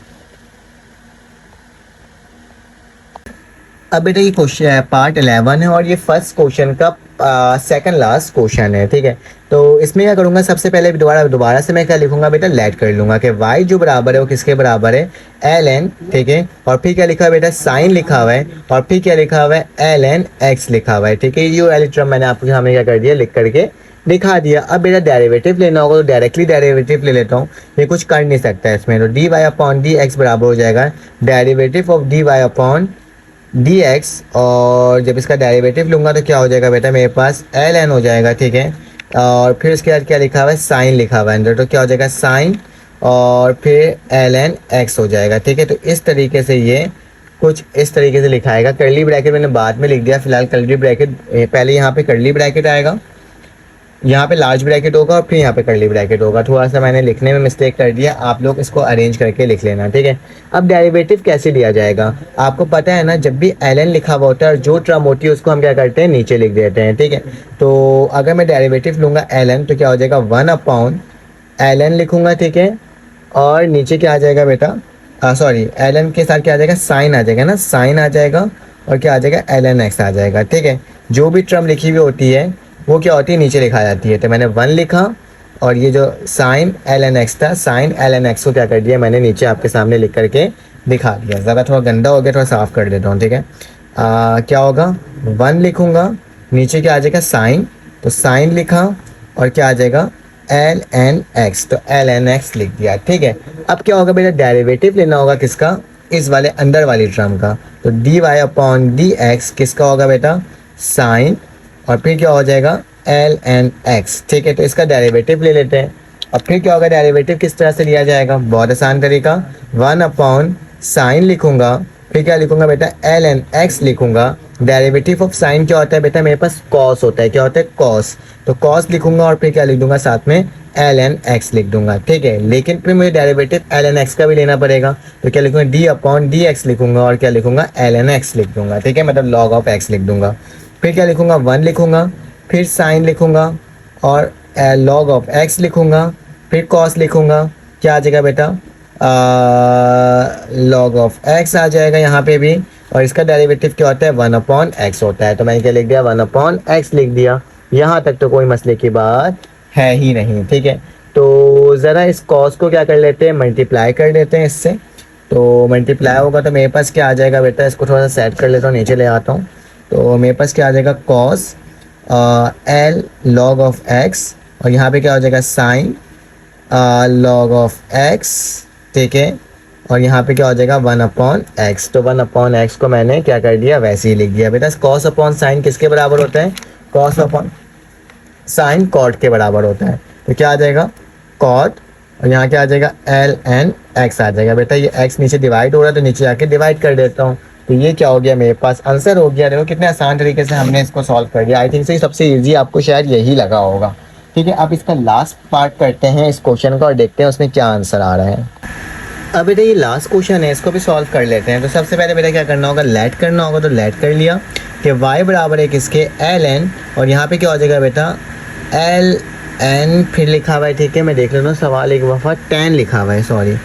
अब बेटा ये क्वेश्चन है पार्ट 11 है, और ये फर्स्ट क्वेश्चन का सेकंड लास्ट क्वेश्चन है, ठीक है। तो इसमें क्या करूँगा, सबसे पहले दोबारा से मैं क्या लिखूंगा बेटा, लेट कर लूँगा कि y जो बराबर है वो किसके बराबर है, ln, ठीक है। और फिर क्या लिखा है बेटा, साइन लिखा हुआ है, और फिर क्या लिखा हुआ है, ln x लिखा हुआ है, ठीक है। ये वाली टर्म मैंने आपके सामने क्या कर दिया, लिख करके दिखा दिया। अब मेरा डेरिवेटिव लेना होगा तो डायरेक्टली डेरिवेटिव ले लेता हूँ, ये कुछ कर नहीं सकता है इसमें। तो D Y upon D x बराबर हो जाएगा derivative of D Y upon D x, और जब इसका डेरिवेटिव लूँगा तो क्या हो जाएगा बेटा, मेरे पास एल एन हो जाएगा, ठीक है। और फिर उसके बाद क्या लिखा हुआ है, साइन लिखा हुआ है अंदर, तो क्या हो जाएगा साइन, और फिर एल एन एक्स हो जाएगा, ठीक है। तो इस तरीके से ये कुछ इस तरीके से लिखाएगा। कर्ली ब्रैकेट मैंने बाद में लिख दिया, फिलहाल कर्ली ब्रैकेट पहले यहाँ पे कर्ली ब्रैकेट आएगा, यहाँ पे लार्ज ब्रैकेट होगा, और फिर यहाँ पे कर्ली ब्रैकेट होगा। थोड़ा सा मैंने लिखने में मिस्टेक कर दिया, आप लोग इसको अरेंज करके लिख लेना, ठीक है। अब डेरिवेटिव कैसे लिया जाएगा, आपको पता है ना, जब भी एल एन लिखा हुआ होता है और जो टर्म होती है उसको हम क्या करते हैं, नीचे लिख देते हैं, ठीक है। तो अगर मैं डेरिवेटिव लूँगा एल एन तो क्या हो जाएगा, 1/ln लिखूँगा, ठीक है। और नीचे क्या आ जाएगा बेटा, सॉरी, एल एन के साथ क्या आ जाएगा, साइन आ जाएगा ना, साइन आ जाएगा, और क्या आ जाएगा, एल एन एक्स आ जाएगा, ठीक है। जो भी टर्म लिखी हुई होती है वो क्या होती है, नीचे लिखा जाती है। तो मैंने 1 लिखा, और ये जो साइन एल एन एक्स था, साइन एल एन एक्स को क्या कर दिया मैंने, नीचे आपके सामने लिख करके दिखा दिया। ज़्यादा थोड़ा गंदा हो गया, थोड़ा साफ़ कर देता हूँ, ठीक है। क्या होगा, 1 लिखूँगा, नीचे क्या आ जाएगा साइन, तो साइन लिखा, और क्या आ जाएगा एल एन एक्स, तो एल एन एक्स लिख दिया, ठीक है। अब क्या होगा बेटा, डेरिवेटिव लेना होगा किसका, इस वाले अंदर वाली टर्म का। तो D Y upon D x किसका होगा बेटा, साइन, और फिर क्या हो जाएगा एल एन एक्स, ठीक है। तो इसका डेरिवेटिव ले लेते हैं। अब फिर क्या होगा, डेरिवेटिव किस तरह से लिया जाएगा, बहुत आसान तरीका, 1/साइन लिखूंगा, फिर क्या लिखूंगा बेटा, एल एन एक्स लिखूंगा। डेरिवेटिव ऑफ साइन क्या होता है बेटा, मेरे पास कॉस होता है, क्या होता है, कॉस। तो कॉस लिखूंगा, और फिर क्या लिख दूंगा, साथ में एल एन एक्स लिख दूंगा, ठीक है। लेकिन फिर मुझे डेरिवेटिव एल एन एक्स का भी लेना पड़ेगा, तो क्या लिखूंगा, डी अपॉन डी एक्स लिखूंगा, और क्या लिखूंगा, एल एन एक्स लिख दूंगा, ठीक है। मतलब लॉग ऑफ एक्स लिख दूंगा। फिर क्या लिखूंगा, 1 लिखूंगा, फिर साइन लिखूंगा, और लॉग ऑफ एक्स लिखूंगा, फिर कॉस लिखूंगा, क्या आ जाएगा बेटा, लॉग ऑफ एक्स आ जाएगा यहाँ पे भी। और इसका डेरिवेटिव क्या होता है, 1/x होता है। तो मैंने क्या लिख दिया, 1/x लिख दिया। यहाँ तक तो कोई मसले की बात है ही नहीं, ठीक है। तो ज़रा इस कॉस को क्या कर लेते हैं, मल्टीप्लाई कर लेते हैं इससे। तो मल्टीप्लाई होगा तो मेरे पास क्या आ जाएगा बेटा, इसको थोड़ा सा सेट कर लेता हूँ, नीचे ले आता हूँ। तो मेरे पास क्या आ जाएगा, cos L log of x, और यहाँ पे क्या हो जाएगा, साइन लॉग ऑफ एक्स, ठीक है। और यहाँ पे क्या हो जाएगा, 1/x। तो 1/x को मैंने क्या कर दिया, वैसे ही लिख दिया बेटा। कॉस अपॉन साइन किसके बराबर होता है, कॉस अपॉन साइन कॉट के बराबर होता है। तो क्या आ जाएगा, कॉट, और यहाँ क्या आ जाएगा, एल एन एक्स आ जाएगा बेटा। ये एक्स नीचे डिवाइड हो रहा है, तो नीचे आके डिवाइड कर देता हूँ। तो ये क्या हो गया, मेरे पास आंसर हो गया। देखो कितने आसान तरीके से हमने इसको सॉल्व कर दिया। आई थिंक से सबसे ईजी आपको शायद यही लगा होगा, ठीक है। अब इसका लास्ट पार्ट करते हैं इस क्वेश्चन का, और देखते हैं उसमें क्या आंसर आ रहा है। अब बेटा ये लास्ट क्वेश्चन है, इसको भी सॉल्व कर लेते हैं। तो सबसे पहले बेटा क्या करना होगा, लेट करना होगा। तो लेट कर लिया कि y बराबर है किसके, एल एन, और यहाँ पे क्या हो जाएगा बेटा, एल एन, फिर लिखा हुआ है, ठीक है। मैं देख लेता हूँ सवाल एक वफा, 10 लिखा हुआ है, सॉरी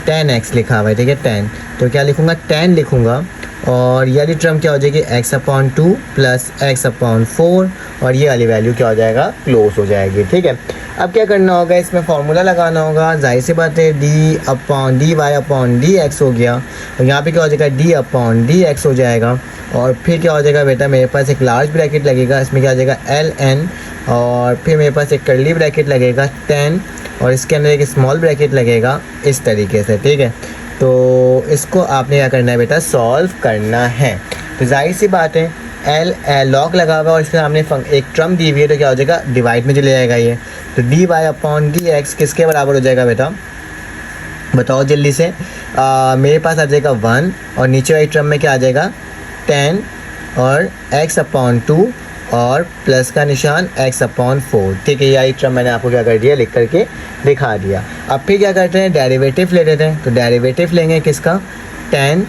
10x लिखा हुआ है, ठीक है, 10। तो क्या लिखूँगा, 10 लिखूँगा, और ये वाली टर्म क्या हो जाएगी, x/2 प्लस x/4, और ये वाली वैल्यू क्या हो जाएगा, क्लोज हो जाएगी, ठीक है। अब क्या करना होगा, इसमें फार्मूला लगाना होगा। जाहिर सी बात है, dy अपॉन dx हो गया, और यहाँ पे क्या हो जाएगा, d अपॉन dx हो जाएगा। और फिर क्या हो जाएगा बेटा, मेरे पास एक लार्ज ब्रैकेट लगेगा, इसमें क्या हो जाएगा, एल एन, और फिर मेरे पास एक कर्ली ब्रैकेट लगेगा 10, और इसके अंदर एक स्मॉल ब्रैकेट लगेगा इस तरीके से, ठीक है। तो इसको आपने क्या करना है बेटा, सॉल्व करना है। तो जाहिर सी बात है, एल लॉग लगा हुआ है और इसके सामने एक टर्म दी हुई है, तो क्या हो जाएगा, डिवाइड में चले जाएगा ये। तो D Y upon D x किसके बराबर हो जाएगा बेटा, बताओ जल्दी से। मेरे पास आ जाएगा 1 और नीचे वाली टर्म में क्या आ जाएगा 10 और x अपॉन 2 और प्लस का निशान x अपॉन 4। ठीक है, यही टर्म मैंने आपको क्या कर दिया, लिख करके दिखा दिया। अब फिर क्या करते हैं, डेरिवेटिव ले लेते हैं। तो डेरिवेटिव लेंगे किसका, 10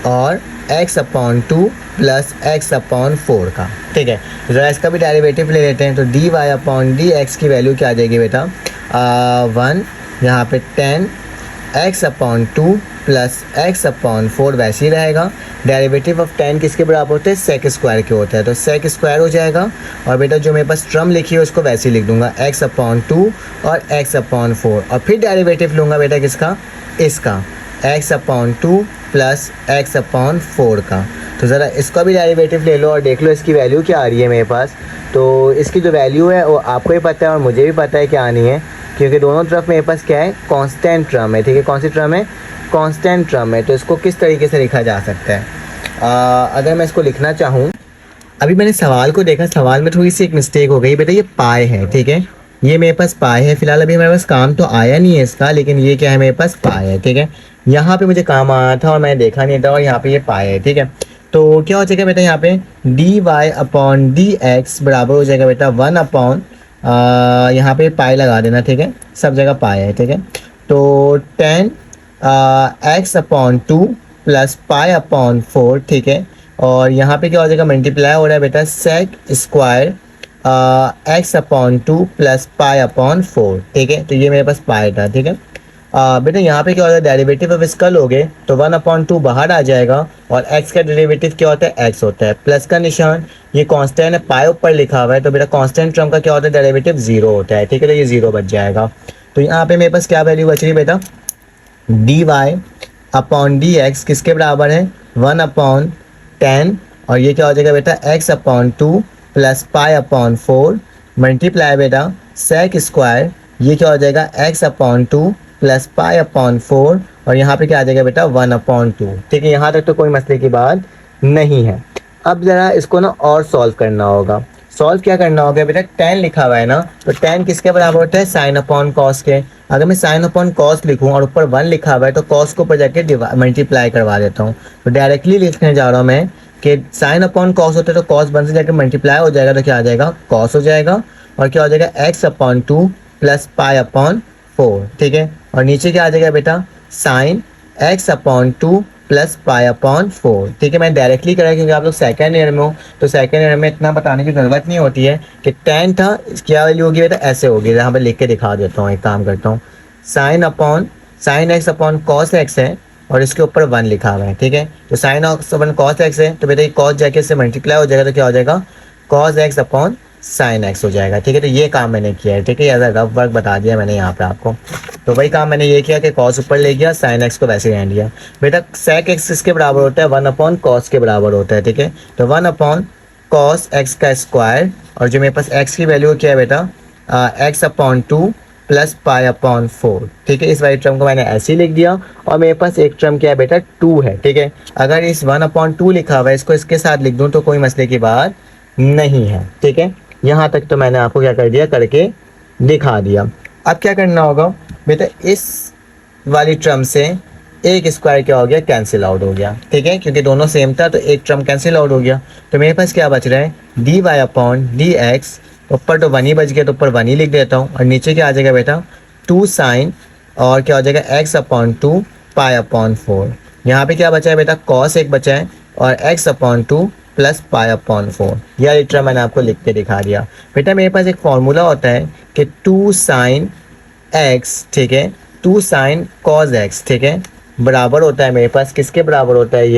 और x upon 2 plus x upon 4 का। ठीक है, ज़रा इसका भी डेरिवेटिव ले लेते हैं। तो D Y upon D x की वैल्यू क्या आ जाएगी बेटा, 1 यहाँ पे 10 x upon 2 plus x upon 4 वैसे ही रहेगा। डेरिवेटिव ऑफ 10 किसके बराबर होते हैं, सेक स्क्वायर के होता है, तो सेक स्क्वायर हो जाएगा। और बेटा जो मेरे पास टर्म लिखी है उसको वैसे ही लिख दूंगा, x अपॉन 2 और x अपॉन 4। और फिर डेरिवेटिव लूँगा बेटा किसका, इसका x upon 2 plus x upon 4 का। तो ज़रा इसका भी डेरिवेटिव ले लो और देख लो इसकी वैल्यू क्या आ रही है मेरे पास। तो इसकी जो वैल्यू है वो आपको भी पता है और मुझे भी पता है क्या आनी है, क्योंकि दोनों तरफ मेरे पास क्या है, कांस्टेंट टर्म है। ठीक है, कौन सी टर्म है, कांस्टेंट टर्म है। तो इसको किस तरीके से लिखा जा सकता है, अगर मैं इसको लिखना चाहूँ, अभी मैंने सवाल को देखा, सवाल में थोड़ी सी एक मिस्टेक हो गई बेटा, ये पाए है। ठीक है, ये मेरे पास पाए है, फिलहाल अभी मेरे पास काम तो आया नहीं है इसका, लेकिन ये क्या है, मेरे पास पाए है। ठीक है, यहाँ पे मुझे काम आया था और मैंने देखा नहीं था और यहाँ पे ये पाए है। ठीक है, तो क्या हो जाएगा बेटा, यहाँ पे d Y upon D x बराबर हो जाएगा बेटा 1 अपॉन, यहाँ पे पाई लगा देना। ठीक है, सब जगह पाई है। ठीक है, तो 10 x upon 2 plus pi upon 4। ठीक है, और यहाँ पे क्या हो जाएगा, मल्टीप्लाई हो रहा है बेटा sec square x upon 2 plus pi upon 4। ठीक है, तो ये मेरे पास पाई था। ठीक है, बेटा यहाँ पे क्या होता है, डेरिवेटिव ऑफ इसका लोगे तो 1 अपॉन 2 बाहर आ जाएगा और x का डेरिवेटिव क्या होता है, x होता है। प्लस का निशान, ये कांस्टेंट है, पाई ऊपर लिखा हुआ है, तो बेटा कांस्टेंट टर्म का क्या होता है, डेरिवेटिव 0 होता है। ठीक है, तो ये 0 बच जाएगा। तो यहाँ पे मेरे पास क्या वैल्यू बच रही है बेटा, D Y upon D x किसके बराबर है, 1 अपॉन 10 और ये क्या हो जाएगा बेटा, x upon 2 plus pi upon 4 multiply बेटा सेक स्क्वायर, ये क्या हो जाएगा, x upon 2 plus pi upon 4 और यहाँ पे क्या आ जाएगा बेटा 1 अपॉन 2। ठीक है, यहाँ तक तो कोई मसले की बात नहीं है। अब ज़रा इसको ना और सॉल्व करना होगा। सॉल्व क्या करना होगा बेटा, 10 लिखा हुआ है ना, तो 10 किसके बराबर होता है, साइन अपॉन कॉस के। अगर मैं साइन अपॉन कॉस लिखूँ और ऊपर 1 लिखा हुआ है तो कॉस को ऊपर जाके मल्टीप्लाई करवा देता हूँ। तो डायरेक्टली लिखने जा रहा हूँ मैं कि साइन अपॉन कॉस होता है तो कॉस 1 से जाकर मल्टीप्लाई हो जाएगा, तो क्या आ जाएगा, कॉस हो जाएगा। और क्या हो जाएगा, x upon 2 plus pi upon 4। ठीक है, और नीचे क्या आ जाएगा बेटा, sine x upon 2 plus pi upon 4। ठीक है, मैं डायरेक्टली करा क्योंकि आप लोग सेकंड ईयर में हो, तो सेकंड ईयर में इतना बताने की ज़रूरत नहीं होती है कि 10 था, क्या वैल्यू होगी बेटा, ऐसे होगी। यहाँ पे लिख के दिखा देता हूँ, एक काम करता हूँ, sine x upon cos x है और इसके ऊपर 1 लिखा हुआ है। ठीक है, तो sine x upon cos x है, तो बेटा ये कॉस जाके इससे मल्टीप्लाई हो जाएगा, तो क्या हो जाएगा, cos x upon sine x हो जाएगा। ठीक है, तो ये काम मैंने किया है। ठीक है, ऐसा रफ वर्क बता दिया मैंने यहाँ पे आपको। तो वही काम मैंने ये किया कि कॉस ऊपर ले गया, साइन एक्स को वैसे रहने दिया। बेटा सेक एक्स किसके बराबर होता है, 1 अपॉन कॉस के बराबर होता है। ठीक है, तो 1 अपॉन कॉस एक्स का स्क्वायर और जो मेरे पास एक्स की वैल्यू क्या है बेटा, x upon 2 plus pi upon 4। ठीक है, इस वाली टर्म को मैंने ऐसे ही लिख दिया और मेरे पास एक टर्म क्या है बेटा, 2 है। ठीक है, अगर इस 1 अपॉन 2 लिखा हुआ है इसको इसके साथ लिख दूँ तो कोई मसले की बात नहीं है। ठीक है, यहाँ तक तो मैंने आपको क्या कर दिया, करके दिखा दिया। अब क्या करना होगा बेटा, इस वाली टर्म से एक स्क्वायर क्या हो गया, कैंसिल आउट हो गया। ठीक है, क्योंकि दोनों सेम था तो एक टर्म कैंसिल आउट हो गया। तो मेरे पास क्या बच रहा है, D Y upon D x, ऊपर तो 1 ही बच गया तो ऊपर 1 ही लिख देता हूँ और नीचे क्या आ जाएगा बेटा, 2 साइन और क्या हो जाएगा, एक्स अपॉन 2 पाई अपॉन 4। यहाँ पे क्या बचा है बेटा, कॉस एक बचा है और x upon 2 plus pi upon 4। यह लिटरा मैंने आपको लिख के दिखा दिया। बेटा मेरे पास एक फॉर्मूला होता है कि 2 साइन एक्स, ठीक है, 2 साइन कॉस एक्स, ठीक है, बराबर होता है मेरे पास किसके बराबर होता है,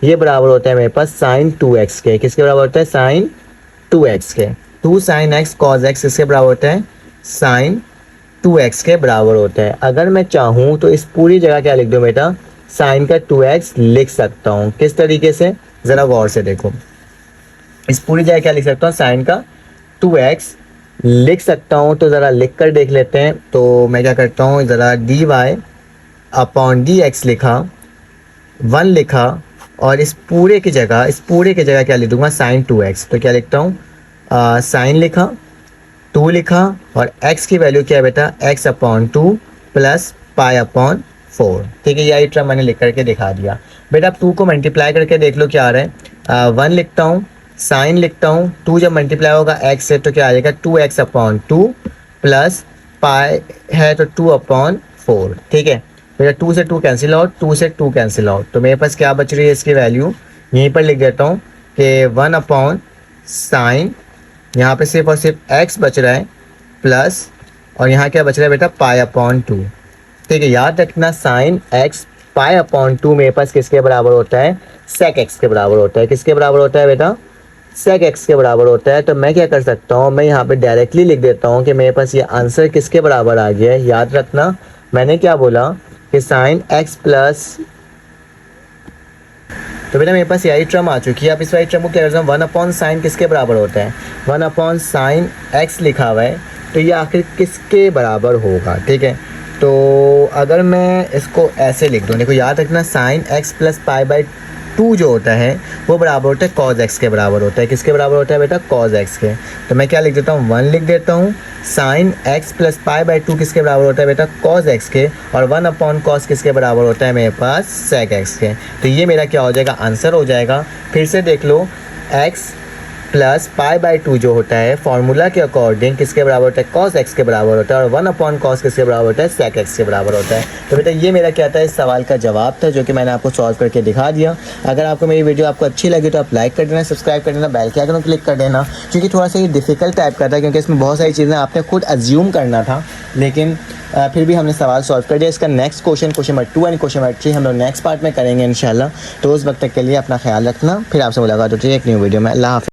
ये बराबर होता है मेरे पास साइन 2x के। किसके बराबर होता है, साइन 2x के। 2 साइन एक्स कॉस एक्स किसके बराबर होता है, साइन 2x के बराबर होता है। अगर मैं चाहूँ तो इस पूरी जगह क्या लिख दूँ बेटा, साइन का 2x लिख सकता हूँ। किस तरीके से, ज़रा गौर से देखो, इस पूरी जगह क्या लिख सकता हूँ, साइन का 2x लिख सकता हूँ। तो ज़रा लिख कर देख लेते हैं। तो मैं क्या करता हूँ, ज़रा dy अपॉन dx लिखा, 1 लिखा और इस पूरे की जगह क्या लिख दूंगा, साइन 2x। तो क्या लिखता हूँ, साइन लिखा, 2 लिखा, और x की वैल्यू क्या है बेटा, x/2 प्लस π/4। ठीक है, यही टर्म मैंने लिख करके दिखा दिया बेटा। अब 2 को मल्टीप्लाई करके देख लो क्या आ रहा है। 1 लिखता हूँ, साइन लिखता हूँ, 2 जब मल्टीप्लाई होगा x से तो क्या आ जाएगा, 2x/2 प्लस पाई है तो 2/4। ठीक है बेटा, 2 से 2 कैंसिल आउट, 2 से 2 कैंसिल आउट, तो मेरे पास क्या बच रही है, इसकी वैल्यू यहीं पर लिख देता हूँ कि 1/sin, यहाँ पे सिर्फ और सिर्फ x बच रहा है, प्लस और यहाँ क्या बच रहा है बेटा, π/2। ठीक है, याद रखना साइन x π/2 मेरे पास किसके बराबर होता है, sec x के बराबर होता है। किसके बराबर होता है बेटा, sec x के बराबर होता है। तो मैं क्या कर सकता हूँ, मैं यहाँ पे डायरेक्टली लिख देता हूँ कि मेरे पास ये आंसर किसके बराबर आ गया है। याद रखना मैंने क्या बोला कि साइन x प्लस, तो बेटा मेरे पास यही टर्म आ चुकी है। अब इस वाली टर्म को क्या करता हूँ, 1/sin किसके बराबर होता है, 1/sin x लिखा हुआ है, तो ये आखिर किसके बराबर होगा। ठीक है, तो अगर मैं इसको ऐसे लिख दूँ, देखो याद रखना साइन x प्लस π/2 जो होता है वो बराबर होता है cos x के बराबर होता है। किसके बराबर होता है बेटा, cos x के। तो मैं क्या लिख देता हूँ, 1 लिख देता हूँ। साइन x प्लस π/2 किसके बराबर होता है बेटा, cos x के, और 1/cos किसके बराबर होता है मेरे पास, sec x के। तो ये मेरा क्या हो जाएगा, आंसर हो जाएगा। फिर से देख लो, x प्लस π/2 जो होता है फॉर्मूला के अकॉर्डिंग किसके बराबर होता है, cos x के बराबर होता है, और 1/cos किसके बराबर होता है, sec x के बराबर होता है। तो बेटा ये मेरा क्या था, इस सवाल का जवाब था, जो कि मैंने आपको सॉल्व करके दिखा दिया। अगर आपको मेरी वीडियो आपको अच्छी लगी तो आप लाइक कर देना, सब्सक्राइब कर देना, बेल के आइकन क्लिक कर देना, क्योंकि थोड़ा सा ये डिफिकल्ट टाइप का था, क्योंकि इसमें बहुत सारी चीज़ें आपने खुद अज्यूम करना था, लेकिन फिर भी हमने सवाल सॉल्व कर दिया। इसका next question number 2 and question number 3 हम लोग नेक्स्ट पार्ट में करेंगे इंशाल्लाह। तो उस वक्त तक के लिए अपना ख्याल रखना, फिर आपसे मुलाकात होती है एक न्यू वीडियो में। अल्लाह हाफ़िज़।